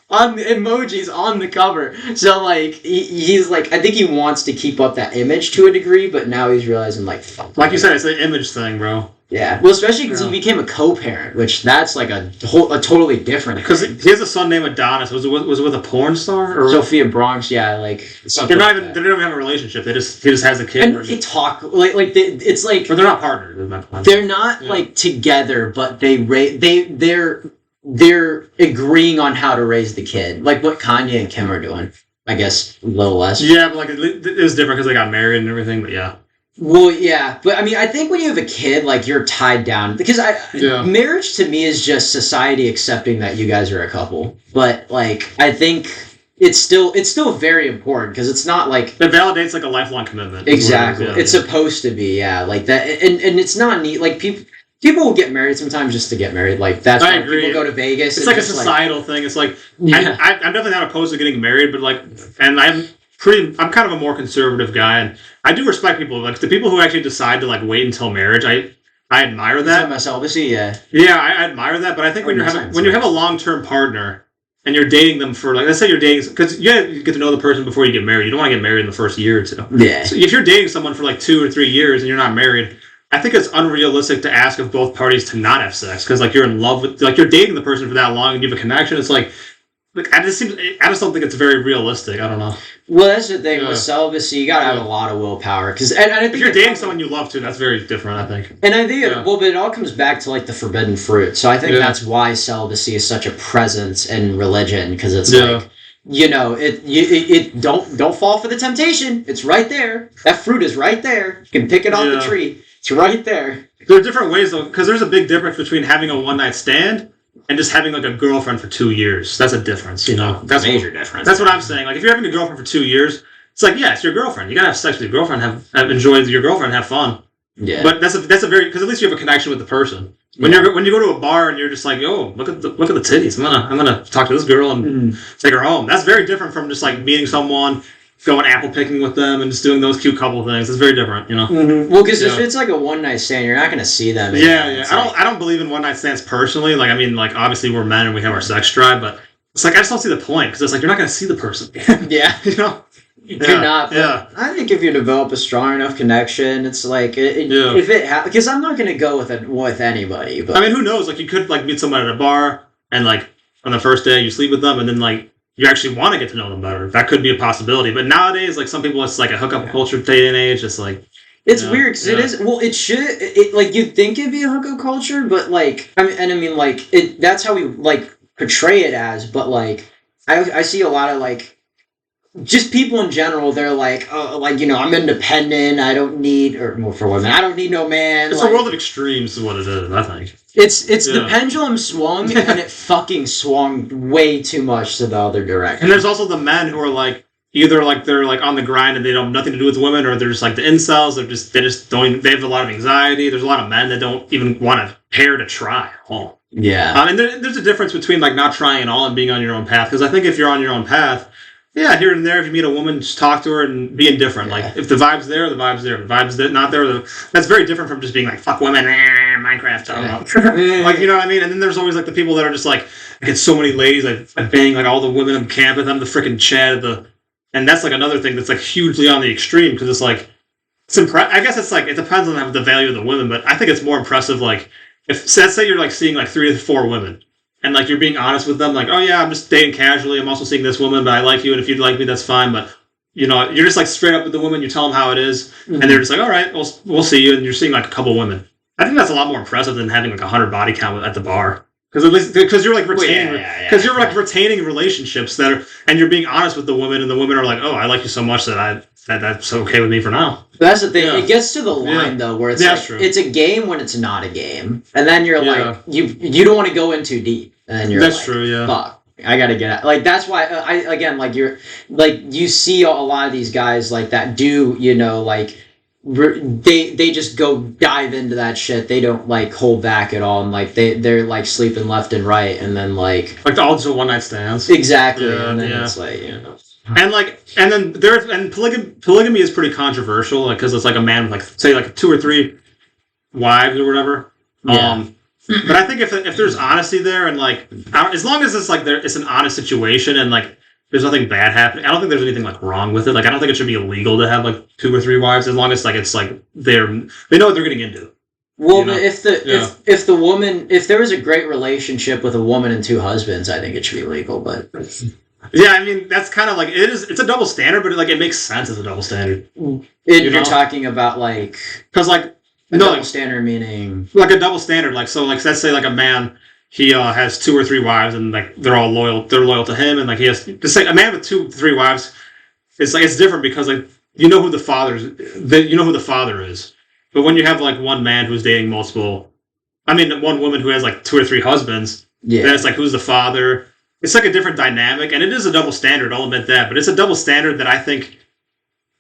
On the emojis on the cover. So, like, he's like, I think he wants to keep up that image to a degree, but now he's realizing, like, fuck. Like you said, it's the image thing, bro. Yeah. Well, especially because he became a co-parent, which that's, like, a totally different because he has a son named Adonis. Was it with a porn star? Or Sophia Bronx, yeah, like... They don't even have a relationship. He just has a kid. And they talk, it's like... But they're not partners. They're not, like, together, but they're agreeing on how to raise the kid, like what Kanye and Kim are doing. I guess a little less. Yeah, but like it was different because they got married and everything. But yeah. Well, yeah, but I mean, I think when you have a kid, like you're tied down because marriage to me is just society accepting that you guys are a couple. But like, I think it's still very important because it's not like it validates like a lifelong commitment. Exactly, it's supposed to be, yeah, like that, and it's not neat. Like people will get married sometimes just to get married. Like that's why people go to Vegas. It's like a societal thing. It's like I'm definitely not opposed to getting married, but like, and I'm kind of a more conservative guy, and I do respect people. Like the people who actually decide to like wait until marriage. I admire that. Celibacy, yeah. Yeah, I admire that. But I think when you have a long-term partner and you're dating them for like, let's say you're dating, because you get to know the person before you get married. You don't want to get married in the first year or two. Yeah. So if you're dating someone for like 2 or 3 years and you're not married, I think it's unrealistic to ask of both parties to not have sex because like you're in love with, like you're dating the person for that long and you have a connection. It's like like I just don't think it's very realistic. I don't know. Well, that's the thing with celibacy. You gotta have a lot of willpower because, and I think if you're dating someone you love too, that's very different. I think. And I think but it all comes back to like the forbidden fruit. So I think that's why celibacy is such a presence in religion because it's like. You know, it don't fall for the temptation. It's right there. That fruit is right there. You can pick it off the tree. It's right there. There are different ways though, because there's a big difference between having a one night stand and just having like a girlfriend for 2 years. That's a difference, you know. That's a major difference. That's what I'm saying. Like if you're having a girlfriend for 2 years, it's like it's your girlfriend. You gotta have sex with your girlfriend, have enjoy your girlfriend, have fun. Yeah. But that's a very because at least you have a connection with the person. When you go to a bar and you're just like, oh, look at the titties. I'm gonna talk to this girl and take her home. That's very different from just like meeting someone, going apple picking with them, and just doing those cute couple things. It's very different, you know. Mm-hmm. Well, because if it's like a one night stand, you're not gonna see them. Yeah. I don't believe in one night stands personally. Like I mean, like obviously we're men and we have our sex drive, but it's like I just don't see the point because it's like you're not gonna see the person. Yeah. You know. You're not. But I think if you develop a strong enough connection, it's like if it because I'm not gonna go with anybody. But I mean, who knows? Like you could like meet someone at a bar and like on the first day you sleep with them and then like you actually want to get to know them better. That could be a possibility. But nowadays, like some people, it's like a hookup culture day and age. It's like it's weird because it is. Well, it should. Like you'd think it'd be a hookup culture, but like I mean, like it. That's how we like portray it as. But like I see a lot of like. Just people in general, they're like, oh, like, you know, I'm independent. I don't need, or more for women, I don't need no man. It's a world of extremes, is what it is. I think it's the pendulum swung, and it fucking swung way too much to the other direction. And there's also the men who are like either like they're like on the grind and they don't have nothing to do with women, or they're just like the incels. They just don't. They have a lot of anxiety. There's a lot of men that don't even want to care to try at all. Yeah, and there's a difference between like not trying at all and being on your own path. Because I think if you're on your own path. Yeah, here and there, if you meet a woman, just talk to her and be indifferent. Yeah. Like, if the vibe's there, the vibe's there. If the vibe's not there, that's very different from just being like, fuck women, Minecraft, I don't know. Like, you know what I mean? And then there's always, like, the people that are just like, I get so many ladies, I bang, like, all the women in camp, and I'm the freaking Chad and that's, like, another thing that's, like, hugely on the extreme, because it's, like, I guess it's, like, it depends on the value of the women, but I think it's more impressive, like, let's say you're, like, seeing, like, 3 to 4 women, and, like, you're being honest with them, like, oh, yeah, I'm just dating casually. I'm also seeing this woman, but I like you, and if you'd like me, that's fine. But, you know, you're just, like, straight up with the woman. You tell them how it is, and they're just like, all right, we'll see you, and you're seeing, like, a couple women. I think that's a lot more impressive than having, like, 100 body count at the bar. Because you're, like, retaining... Because you're, like, retaining relationships that are... And you're being honest with the women, and the women are like, oh, I like you so much that that's okay with me for now. But that's the thing. Yeah. It gets to the line, though, where it's like, it's a game when it's not a game. And then you're like, you don't want to go in too deep. And then you're that's true, yeah. Fuck, I gotta get out. Like, that's why, you see a lot of these guys, like, that do, you know, like, they just go dive into that shit. They don't, like, hold back at all. And, like, they're like, sleeping left and right. And then, like... Like, all just one-night stands. Exactly. Yeah, and then it's like, you know... And polygamy is pretty controversial, like, because it's like a man with, like, say, like, 2 or 3 wives or whatever. Yeah. But I think if there's honesty there and like as long as it's like it's an honest situation and like there's nothing bad happening, I don't think there's anything like wrong with it. Like I don't think it should be illegal to have like 2 or 3 wives as long as like it's like they know what they're getting into. Well, you know? if the woman if there was a great relationship with a woman and 2 husbands, I think it should be legal. But yeah, I mean that's kind of like it is. It's a double standard, but it makes sense as a double standard. You're talking about like because like. Double standard meaning like a double standard, like so, like let's say like a man, he has 2 or 3 wives, and like they're all loyal. They're loyal to him, and like he has to say a man with 2, 3 wives. It's like it's different because like you know who the father is. But when you have like one man who's dating multiple, one woman who has like 2 or 3 husbands, then it's like who's the father? It's like a different dynamic, and it is a double standard. I'll admit that, but it's a double standard that I think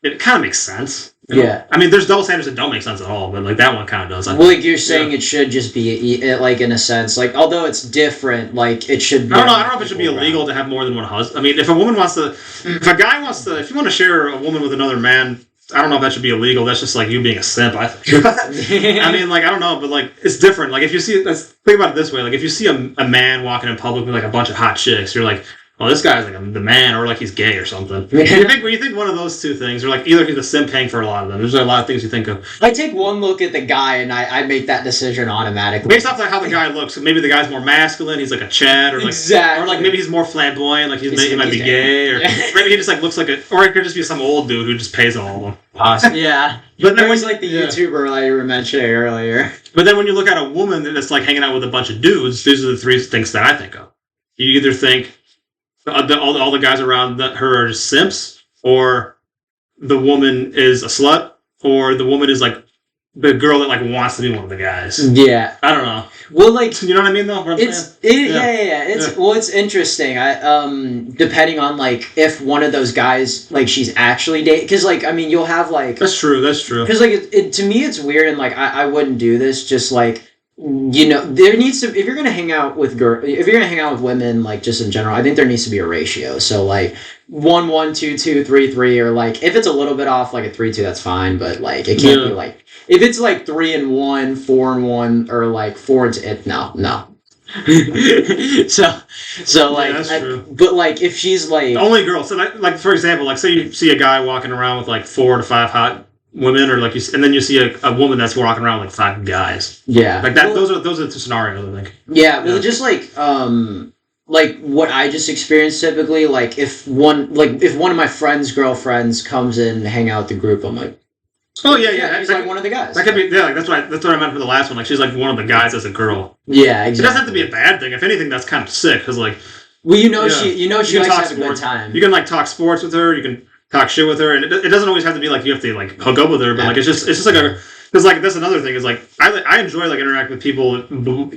it kind of makes sense. You know? Yeah. I mean, there's double standards that don't make sense at all, but like that one kind of does. Well, like you're saying it should just be like in a sense, like although it's different, like it should be. I don't know if it should be illegal to have more than one husband. I mean, if a woman wants to, if a guy wants to, if you want to share a woman with another man, I don't know if that should be illegal. That's just like you being a simp, I think. I mean, like, I don't know, but like, it's different. Like, if you see, think about it this way. Like, if you see a man walking in public with like a bunch of hot chicks, you're like, oh, this guy's like the man, or like he's gay or something. When you think one of those two things, or like either he's a simp paying for a lot of them. There's a lot of things you think of. I take one look at the guy and I make that decision automatically. Based off like how the guy looks, maybe the guy's more masculine. He's like a Chad, or like exactly. or like maybe he's more flamboyant. Like he might be gay, or maybe he just like looks like or it could just be some old dude who just pays all of them. Awesome. Yeah, but then was like the YouTuber like you were mentioning earlier. But then when you look at a woman that's like hanging out with a bunch of dudes, these are the three things that I think of. You either think all the guys around her are just simps, or the woman is a slut, or the woman is like the girl that like wants to be one of the guys. Yeah, I don't know. Well, like you know what I mean, though. It's It's interesting. Depending on like if one of those guys like she's actually dating, because like I mean you'll have like that's true. Because like to me it's weird, and like I wouldn't do this. Just like there needs to, if you're gonna hang out with women like just in general, I think there needs to be a ratio. So like 1-1, 2-2, 3-3, or like if it's a little bit off like a 3-2, that's fine. But like it can't be like. If it's like 3-1, 4-1, or like 4-2, no. so like, that's true. But like if she's like only girl, so like for example, like say you see a guy walking around with like 4 to 5 hot women, or like and then you see a woman that's walking around with like 5 guys. Yeah, like that. Well, those are the two scenarios, I think. Yeah, well, just like what I just experienced typically, like if one of my friends' girlfriends comes in and hang out with the group, I'm like. Oh yeah. He's like one of the guys. That could be like that's what I meant for the last one. Like she's like one of the guys as a girl. Yeah, exactly. It doesn't have to be a bad thing. If anything, that's kind of sick because like. Well, she likes to have a good time. You can like talk sports with her. You can talk shit with her, and it doesn't always have to be like you have to like hook up with her. But like it's just like because like that's another thing is like I enjoy like interacting with people,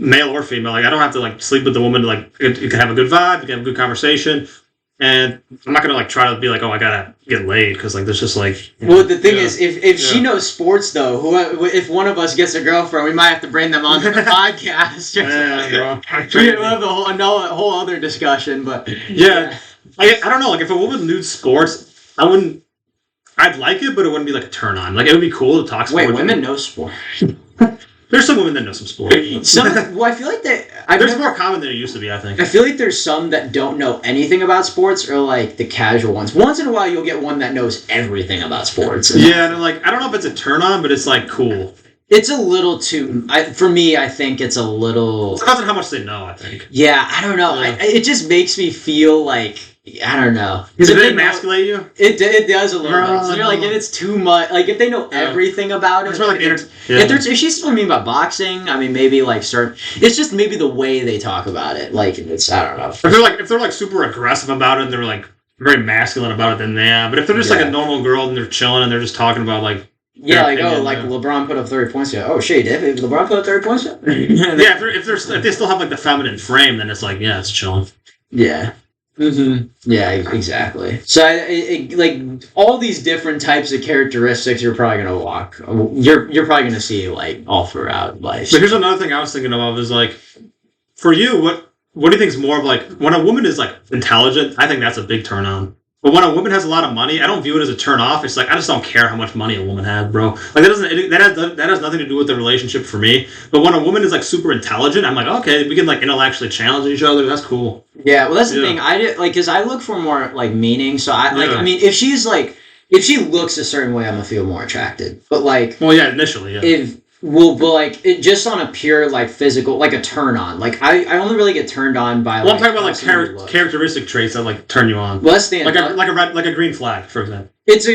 male or female. Like I don't have to like sleep with the woman. Like you can have a good vibe. You can have a good conversation. And I'm not gonna like try to be like, oh, I gotta get laid because like there's just like. Well, the thing is, if she knows sports though, if one of us gets a girlfriend, we might have to bring them on the podcast. Yeah, bro. We'll have a whole other discussion, but I don't know. Like if a woman knew sports, I'd like it, but it wouldn't be like a turn on. Like it would be cool to talk sports. Wait, women know sport. There's some women that know some sport. I feel like there's more common than it used to be, I think. I feel like there's some that don't know anything about sports, or like the casual ones. Once in a while, you'll get one that knows everything about sports. Yeah, and like I don't know if it's a turn on, but it's like cool. It's a little too. For me, I think it's a little. It depends on how much they know, I think. Yeah, I don't know. Yeah. It just makes me feel like. I don't know. Does it emasculate you? It does a little bit. So you're like, if it's too much, like if they know everything about it. It's more like if she's still about boxing, I mean, maybe like it's just maybe the way they talk about it. Like it's, I don't know. If they're like super aggressive about it, and they're like very masculine about it, then yeah. But if they're just like a normal girl and they're chilling and they're just talking about like. Yeah, like LeBron put up 30 points. Yeah. Oh shit, if LeBron put up 30 points. Yeah, if they still have like the feminine frame, then it's like it's chilling. Yeah. Mm-hmm. Yeah, exactly. So, like all these different types of characteristics, you're probably gonna walk. You're probably gonna see like all throughout life. But here's another thing I was thinking of is like, for you, what do you think is more of like when a woman is like intelligent? I think that's a big turn on. But when a woman has a lot of money, I don't view it as a turn off. It's like I just don't care how much money a woman has, bro. Like that has nothing to do with the relationship for me. But when a woman is like super intelligent, I'm like, okay, we can like intellectually challenge each other. That's cool. Yeah, well, that's the thing. I did like because I look for more like meaning. So I mean, if she looks a certain way, I'm gonna feel more attracted. But like, well, yeah, initially, yeah. But like it just on a pure like physical like a turn on. Like I only really get turned on by. Well, I'm talking about like characteristic traits that like turn you on. Well, that's the like a green flag, for example. It's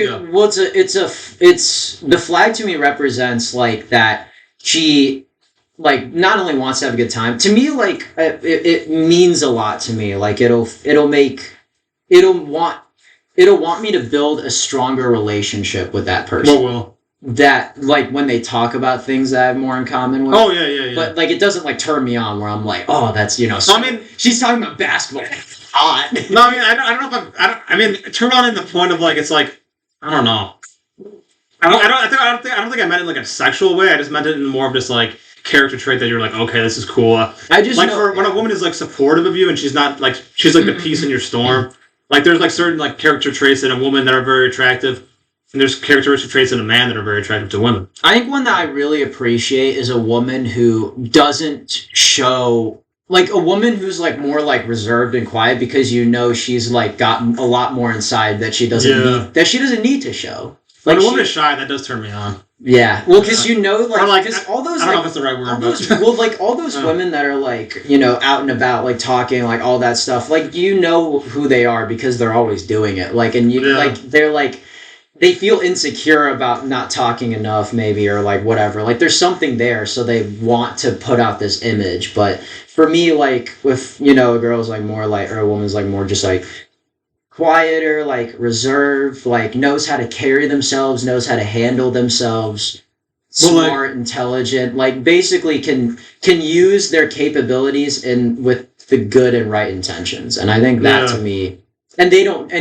the flag to me represents like that she like not only wants to have a good time. To me, like it means a lot to me. Like it'll want me to build a stronger relationship with that person. What will? That like when they talk about things that I have more in common with. Oh yeah. But like it doesn't like turn me on where I'm like, oh, that's So, I mean, she's talking about basketball. Hot. No, I mean I don't know if I mean turn on in the point of like it's like I don't know. I don't think I meant it like a sexual way. I just meant it in more of just like character trait that you're like, okay, this is cool. I just like when a woman is like supportive of you and she's not like she's like the peace in your storm. Like there's like certain like character traits in a woman that are very attractive. And there's characteristic traits in a man that are very attractive to women. I think one that I really appreciate is a woman who doesn't show like a woman who's like more like reserved and quiet because you know she's like got a lot more inside that she doesn't need to show. Like when a woman is shy, that does turn me on. Yeah, well, because you know, like, because all those, I don't know if it's the right word, well, like all those women that are like, you know, out and about, like talking, like all that stuff, like you know who they are because they're always doing it, like, and you like they're like they feel insecure about not talking enough, maybe, or like whatever, like there's something there, so they want to put out this image. But for me, like if you know a girl's like more like, or a woman's like more just like quieter, like reserved, like knows how to carry themselves, knows how to handle themselves, smart, intelligent, like basically can use their capabilities in with the good and right intentions. And I think that to me, and they don't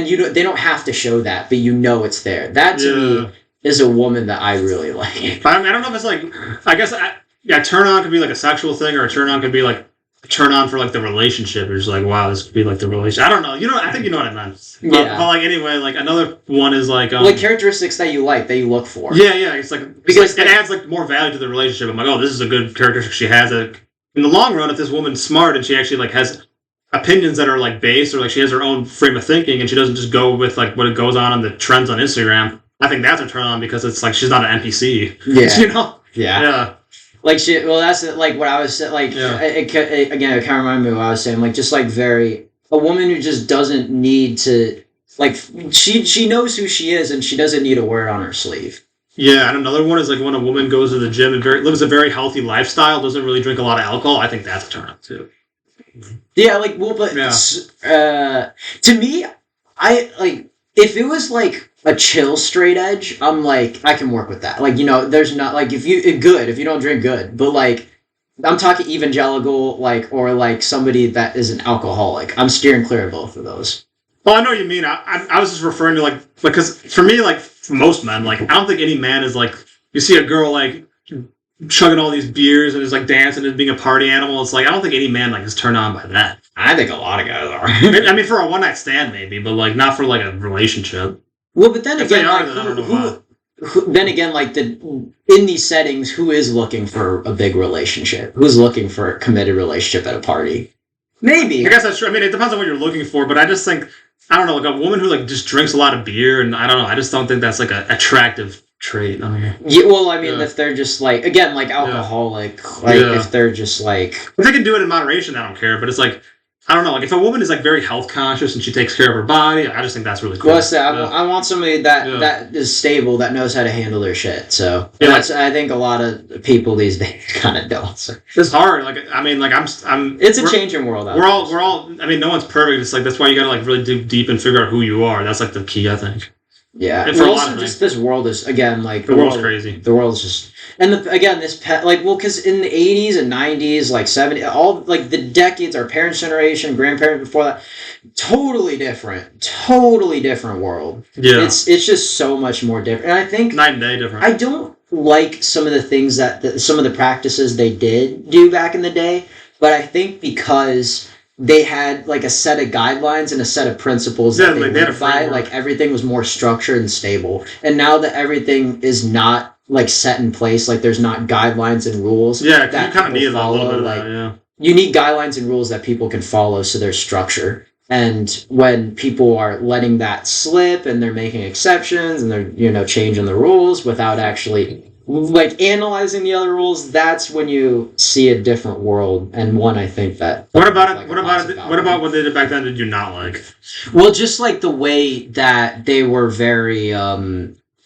have to show that, but you know it's there. That to me is a woman that I really like. I don't know if it's like, I guess turn on could be like a sexual thing, or a turn on could be like turn on for like the relationship. You're just like, wow, this could be like the relationship. I don't know. I think you know what I meant. But like anyway, like another one is like characteristics that you like, that you look for. Yeah. It's like because it adds like more value to the relationship. I'm like, oh, this is a good characteristic she has. In the long run, if this woman's smart and she actually like has opinions that are like based, or like she has her own frame of thinking and she doesn't just go with like what goes on the trends on Instagram, I think that's a turn on, because it's like she's not an NPC. Yeah. You know? Yeah. Like shit. Well, that's like what I was saying. Like it kind of reminded me of what I was saying. Like just like a woman who just doesn't need to, like she knows who she is and she doesn't need to wear it on her sleeve. Yeah, and another one is like when a woman goes to the gym and lives a very healthy lifestyle, doesn't really drink a lot of alcohol. I think that's a turn on too. Yeah, like but to me, I like if it was like a chill straight edge, I'm like, I can work with that. Like, you know, there's not like if you don't drink, good, but like I'm talking evangelical, like, or like somebody that is an alcoholic. I'm steering clear of both of those. Well, I know what you mean. I was just referring to like, because for me, like for most men, like I don't think any man is like, you see a girl like chugging all these beers and is like dancing and being a party animal. It's like I don't think any man like is turned on by that. I think a lot of guys are. I mean, for a one night stand maybe, but like not for like a relationship. Well, but then again, like, then again, like in these settings, who is looking for a big relationship? Who's looking for a committed relationship at a party? Maybe. I guess that's true. I mean, it depends on what you're looking for, but I just think, I don't know, like a woman who like just drinks a lot of beer, and I don't know, I just don't think that's like an attractive trait. I mean, yeah, well, I mean, if they're just like, again, like alcoholic, like if they're just like, if they can do it in moderation, I don't care. But it's like, I don't know, like if a woman is like very health conscious and she takes care of her body, I just think that's really cool. Well, I want somebody that is stable, that knows how to handle their shit. So that's, I think a lot of people these days kind of don't. So. It's hard. Like I mean, like I'm. It's a changing world. We're all. I mean, no one's perfect. It's like that's why you gotta like really dig deep and figure out who you are. That's like the key, I think. Yeah, and also just this world is, again, like the world's crazy. The world's just, and again, this like, well, because in the 80s and 90s, like 70s, all like the decades, our parents' generation, grandparents before that, totally different world. Yeah, it's just so much more different, and I think night and day different. I don't like some of the things some of the practices they did do back in the day, but I think because they had like a set of guidelines and a set of principles that they lived by. Like everything was more structured and stable. And now that everything is not like set in place, like there's not guidelines and rules. Yeah, that you kind of need a little bit of that, yeah. You need guidelines and rules that people can follow, so there's structure. And when people are letting that slip and they're making exceptions and they're, you know, changing the rules without actually like analyzing the other rules, that's when you see a different world, and one I think that. What about what they did back then? Did you not like? Well, just like the way that they were very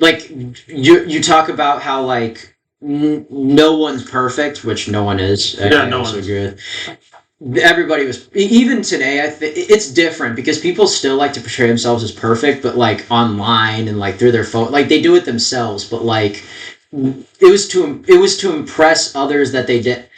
like you talk about how like no one's perfect, which no one is. Yeah, no one is. Everybody was, even today, I think it's different because people still like to portray themselves as perfect, but like online and like through their phone, like they do it themselves, but like. It was to impress others that they did.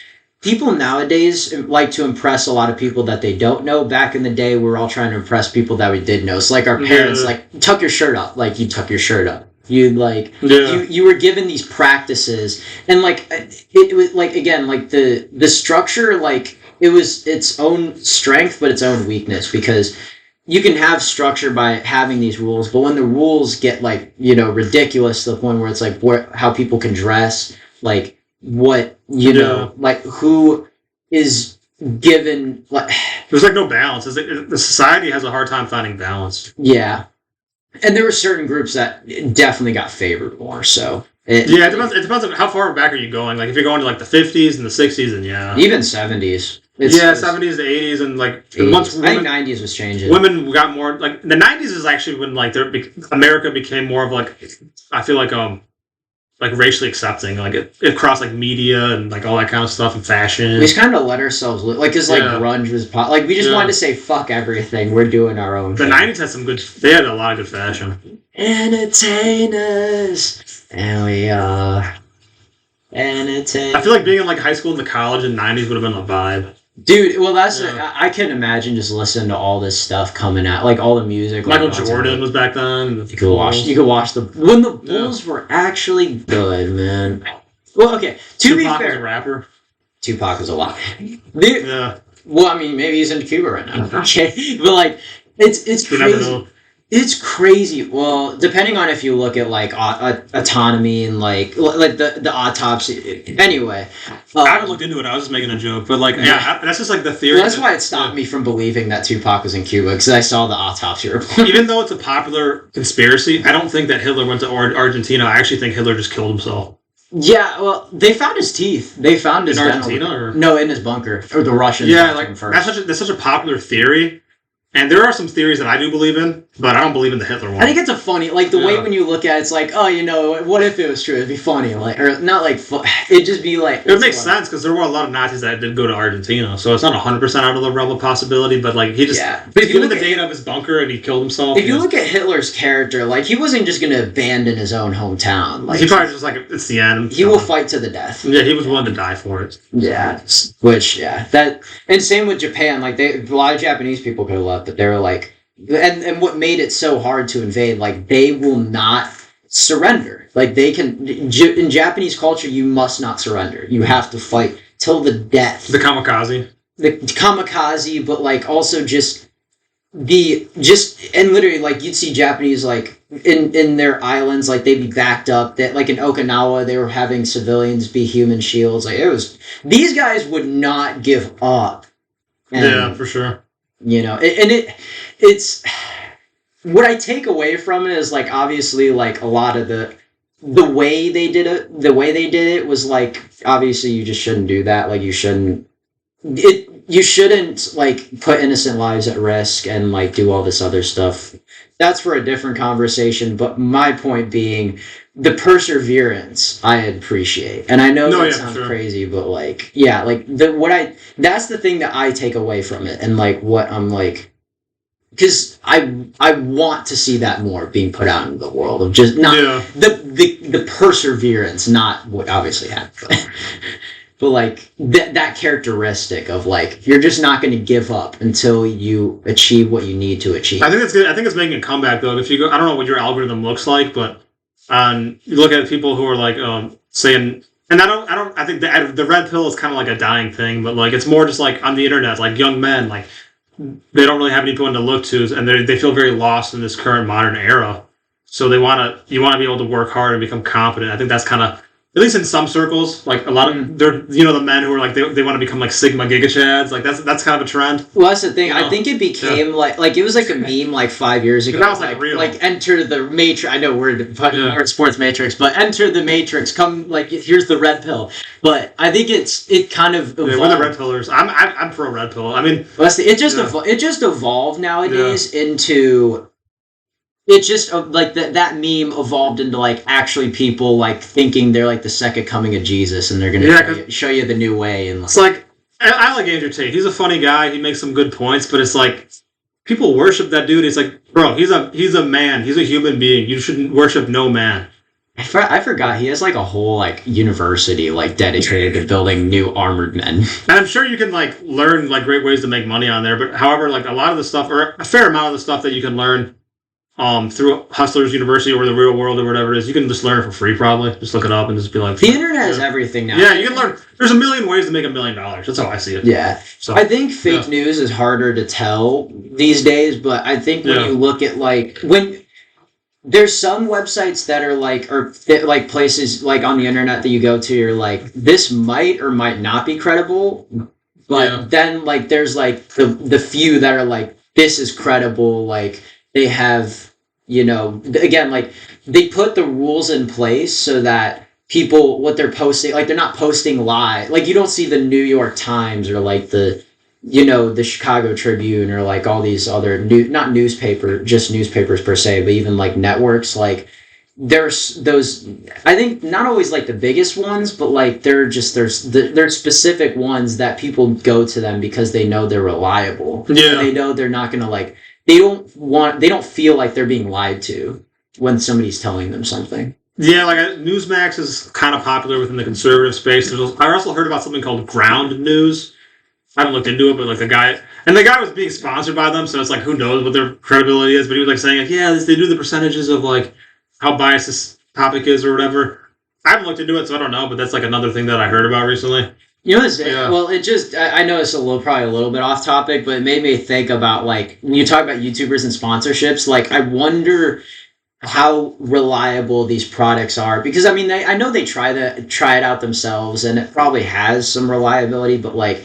People nowadays like to impress a lot of people that they don't know. Back in the day, we were all trying to impress people that we did know. So like our parents, like tuck your shirt up, like you tuck your shirt up. You like you were given these practices, and like it was like, again, like the structure, like it was its own strength but its own weakness, because you can have structure by having these rules, but when the rules get like, you know, ridiculous to the point where it's like how people can dress, like what, you know, like who is given like there's like no balance. The society has a hard time finding balance. Yeah, and there were certain groups that definitely got favored more. So it depends on how far back are you going. Like if you're going to like the 50s and the 60s, and even 70s. 70s to 80s, and like 80s. Once women, I think 90s was changing. Women got more like the 90s is actually when like America became more of like, I feel like racially accepting, like it crossed like media and like all that kind of stuff and fashion. We just kind of let ourselves like because like grunge was like we just wanted to say fuck everything. We're doing our own. The thing. 90s had some good. They had a lot of good fashion. Entertainers, and we are entertainers. I feel like being in like high school and the college in the 90s would have been a vibe. Dude, well, I can imagine just listening to all this stuff coming out, like all the music. Michael Jordan was back then. You could watch when the Bulls were actually good, man. Well, okay. Tupac was a rapper. Tupac was a lot. Well, I mean, maybe he's in Cuba right now. Okay, but like, it's crazy. It's crazy. Well, depending on if you look at like autonomy and like the autopsy. Anyway, I haven't looked into it. I was just making a joke, but like, that's just like the theory. Well, that's why it stopped me from believing that Tupac was in Cuba because I saw the autopsy report. Even though it's a popular conspiracy, I don't think that Hitler went to Argentina. I actually think Hitler just killed himself. Yeah, well, they found his teeth. They found his in Argentina, or no, in his bunker, or the Russians. Yeah, like that's such a popular theory. And there are some theories that I do believe in, but I don't believe in the Hitler one. I think it's a funny, like the way when you look at it, it's like, oh, what if it was true? It'd be funny, like, or not like, it'd just be like. It would make sense because there were a lot of Nazis that did go to Argentina, so it's not 100% out of the realm of possibility. But like he just, But if you look at the date of his bunker and he killed himself. If you look at Hitler's character, like he wasn't just going to abandon his own hometown. Like he probably just like it's the end. He will fight to the death. Yeah, he was willing to die for it. Yeah, and same with Japan. Like a lot of Japanese people could have left, but they were like. And what made it so hard to invade, like they will not surrender. Like they can in Japanese culture, you must not surrender. You have to fight till the death. The kamikaze. But like also and literally like you'd see Japanese like in their islands, like they'd be backed up. That like in Okinawa, they were having civilians be human shields. Like these guys would not give up. Yeah, for sure. It's what I take away from it is like obviously like a lot of the way they did it was like obviously you just shouldn't do that. Like you shouldn't like put innocent lives at risk and like do all this other stuff. That's for a different conversation, but my point being the perseverance I appreciate. And I know that sounds crazy, but like that's the thing that I take away from it and like what I'm like because I want to see that more being put out into the world of just not the perseverance, not what obviously happened, but like that characteristic of like you're just not going to give up until you achieve what you need to achieve. I think that's good. I think it's making a comeback though. If you go, I don't know what your algorithm looks like, but you look at people who are like saying, and I think the red pill is kind of like a dying thing, but like it's more just like on the internet, like young men like. They don't really have anyone to look to, and they feel very lost in this current modern era. So you want to be able to work hard and become competent. I think that's kind of, at least in some circles, like a lot of they're the men who are like they want to become like Sigma Giga Chads. Like that's kind of a trend. Well, that's the thing. I think it became like it was like a meme like 5 years ago. That was like real. Like enter the Matrix. I know we're sports Matrix, but enter the Matrix. Come like here's the red pill. But I think it kind of evolved. Yeah, we're the red pillars. I'm pro red pill. I mean, it just evolved nowadays into. It just like that meme evolved into like actually people like thinking they're like the second coming of Jesus and they're gonna show you the new way and it's like I like Andrew Tate. He's a funny guy. He makes some good points, but it's like people worship that dude. It's like, bro, he's a man. He's a human being. You shouldn't worship no man. I forgot he has like a whole like university like dedicated to building new armored men. And I'm sure you can like learn like great ways to make money on there. But however, like a lot of the stuff or a fair amount of the stuff that you can learn. Through Hustlers University or the real world or whatever it is, you can just learn it for free probably. Just look it up and just be like... The internet has everything now. Yeah, you can learn... There's a million ways to make $1 million. That's how I see it. Yeah. So, I think fake news is harder to tell these days, but I think when you look at like... when there's some websites that are like... or like places like on the internet that you go to, you're like, this might or might not be credible, But then like there's like the few that are like, this is credible, like they have, you know, again, like they put the rules in place so that people, what they're posting, like they're not posting live. Like you don't see the New York Times or like the, you know, the Chicago Tribune or like all these other not newspapers per se, but even like networks, like there's those, I think not always like the biggest ones, but like there's specific ones that people go to them because they know they're reliable. Yeah. They know they're not gonna like, they don't feel like they're being lied to when somebody's telling them something. Yeah, like Newsmax is kind of popular within the conservative space. I also heard about something called Ground News. I haven't looked into it, but like the guy was being sponsored by them, so it's like who knows what their credibility is. But he was like saying like, yeah, they do the percentages of like how biased this topic is or whatever. I haven't looked into it, so I don't know. But that's like another thing that I heard about recently. You know, well, it just, I know it's probably a little bit off topic, but it made me think about, like, when you talk about YouTubers and sponsorships, like, I wonder how reliable these products are. Because, I mean, I know they try it out themselves, and it probably has some reliability, but, like,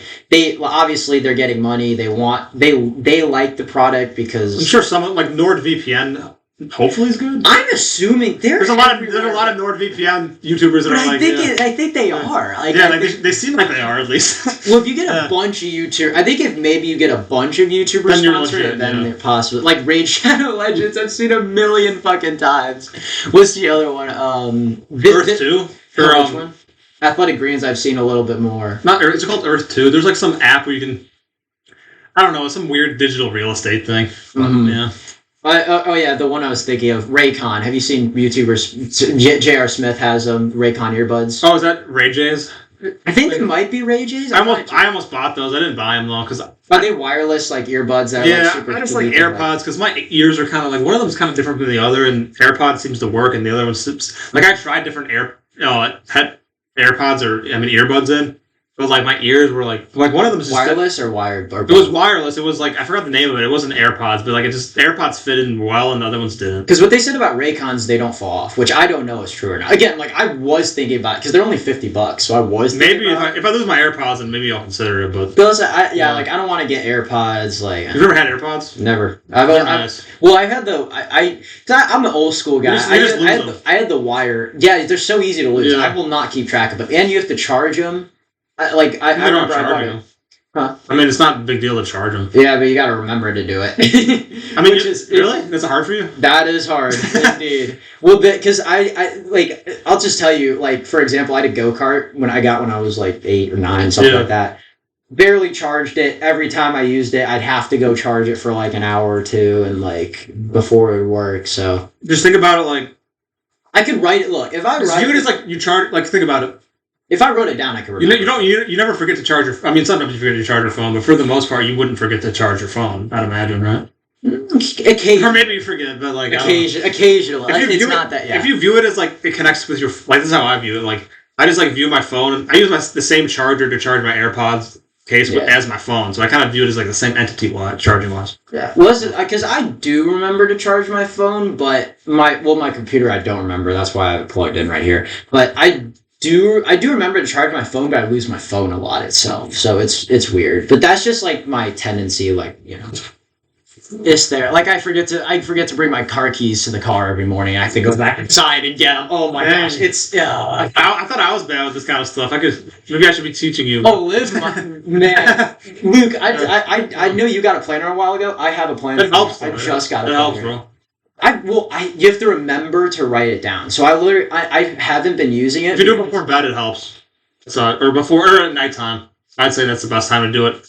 obviously they're getting money, they like the product because... I'm sure someone, like NordVPN... hopefully it's good. I'm assuming there's a lot of NordVPN YouTubers that are like. I think they are. Like, yeah, they seem like they are at least. Well, if you get a bunch of YouTubers, I think if maybe you get a bunch of YouTubers sponsored, then they're possible. Like Raid Shadow Legends, I've seen 1,000,000 fucking times. What's the other one? Earth 2. Or which one? Athletic Greens, I've seen a little bit more. Not Earth. It's called Earth 2. There's like some app where you can. I don't know. It's some weird digital real estate thing. Mm-hmm. Yeah. Oh yeah, the one I was thinking of, Raycon. Have you seen YouTubers? J.R. Smith has Raycon earbuds. Oh, is that Ray J's? I think it might be Ray J's. I almost bought those. I didn't buy them though because. Are they wireless like earbuds? That yeah, like super I just like AirPods because my ears are kind of like one of them is kind of different than the other, and AirPods seems to work, and the other one seems like I tried different AirPods earbuds in. But like my ears were like one of them is just wireless or wired. Or it was wireless. It was like I forgot the name of it. It wasn't AirPods, but like AirPods fit in well, and the other ones didn't. Because what they said about Raycons, they don't fall off, which I don't know is true or not. Again, like I was thinking about it because they're only $50, so I was maybe if I lose my AirPods, then maybe I'll consider it. But like I don't want to get AirPods. Like you've never had AirPods? Never. Nice. Well, I've had I'm an old school guy. I had the wire. Yeah, they're so easy to lose. Yeah. I will not keep track of them, and you have to charge them. I remember I bought them. Huh? I mean, it's not a big deal to charge them. Yeah, but you got to remember to do it. I mean, really? That's hard for you? That is hard, indeed. Well, because I'll just tell you, like, for example, I had a go-kart when I was like 8 or 9, something like that. Barely charged it. Every time I used it, I'd have to go charge it for like an hour or two, and like before it would work. So just think about it, like I could write it. Look, if I write, you just like you charge. Like think about it. If I wrote it down, I could remember. You never forget to charge your. I mean, sometimes you forget to charge your phone, but for the most part, you wouldn't forget to charge your phone. I'd imagine, right? Occasionally, or maybe you forget, but like occasionally, it's not that. Yeah. If you view it as like it connects with your, like this is how I view it. Like I just like view my phone. I use the same charger to charge my AirPods case as my phone, so I kind of view it as like the same entity charging wise. Yeah, because I do remember to charge my phone, but my computer I don't remember. That's why I have it plugged in right here. But I do remember to charge my phone, but I lose my phone a lot itself, so it's weird. But that's just like my tendency, like it's there. Like I forget to bring my car keys to the car every morning. I have to go back inside and get them. Oh my gosh, it's I thought I was bad with this kind of stuff. Maybe I should be teaching you. Oh, Liv, man, Luke, I know you got a planner a while ago. I have a planner. It helps. I just got a planner. It helps, bro. You have to remember to write it down. So I haven't been using it. If you do it before bed, it helps. So or at nighttime. I'd say that's the best time to do it.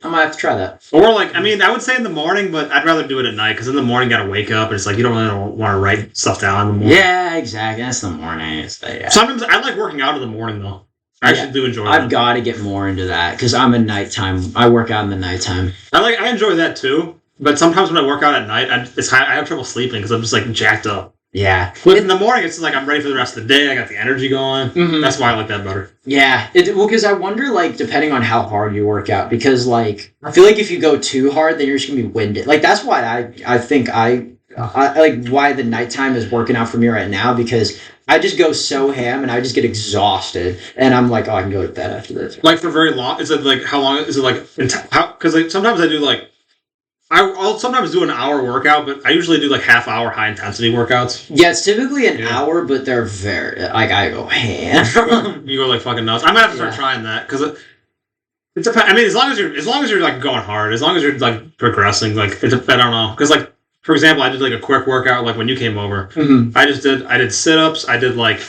I might have to try that. Or I would say in the morning, but I'd rather do it at night because in the morning you gotta wake up and it's like you don't really want to write stuff down in the morning. Yeah, exactly. That's the morning. Sometimes I like working out in the morning though. I actually do enjoy that. I've got to get more into that because I'm a nighttime. I work out in the nighttime. I enjoy that too. But sometimes when I work out at night, I have trouble sleeping because I'm just like jacked up. Yeah. But in the morning, it's like I'm ready for the rest of the day. I got the energy going. Mm-hmm. That's why I like that better. Yeah. Because I wonder, like, depending on how hard you work out, because, like, I feel like if you go too hard, then you're just going to be winded. Like, that's why I think I why the nighttime is working out for me right now, because I just go so ham and I just get exhausted and I'm like, oh, I can go to bed after this. Like for very long? Is it like how long? Is it like because like, sometimes I do like I'll sometimes do an hour workout, but I usually do like half hour high intensity workouts. Yeah, it's typically an hour, but they're very like I go ham. You go like fucking nuts. I might have to start trying that because it's I mean, as long as you're like going hard, as long as you're like progressing, like I don't know, because like for example, I did like a quick workout like when you came over. Mm-hmm. I did sit ups. I did like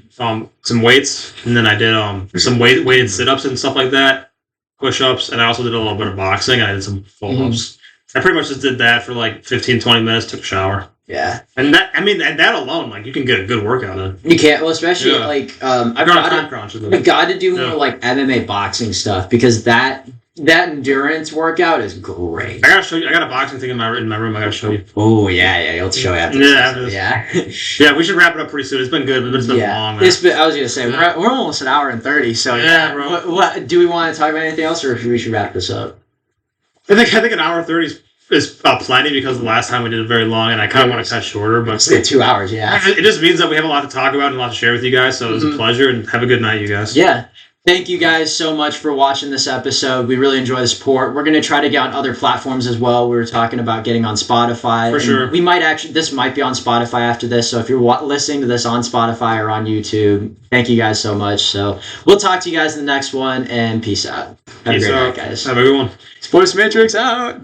some weights, and then I did some weighted sit ups and stuff like that, push ups, and I also did a little bit of boxing. And I did some pull ups. I pretty much just did that for like 15, 20 minutes, took a shower. Yeah. And that, I mean, and that alone, like, you can get a good workout in. You can't, well, especially, like, I've got to do more, like, MMA boxing stuff, because that endurance workout is great. I gotta show you, I got a boxing thing in my room, I gotta show you. Oh, yeah, you'll show you after this. Yeah. Yeah, we should wrap it up pretty soon. It's been good, but it's been long, man. I was gonna say, we're almost an hour and 30, so yeah, bro. What, do we want to talk about anything else, or we should wrap this up? I think an hour 30 is plenty, because the last time we did it very long, and I kind of want to cut shorter. But 2 hours, yeah. It just means that we have a lot to talk about and a lot to share with you guys. So it was a pleasure, and have a good night, you guys. Yeah. Thank you guys so much for watching this episode. We really enjoy the support. We're going to try to get on other platforms as well. We were talking about getting on Spotify. For sure. We might this might be on Spotify after this. So if you're listening to this on Spotify or on YouTube, thank you guys so much. So we'll talk to you guys in the next one, and peace out. Have a great night, guys. Have a good one. Sports Matrix out.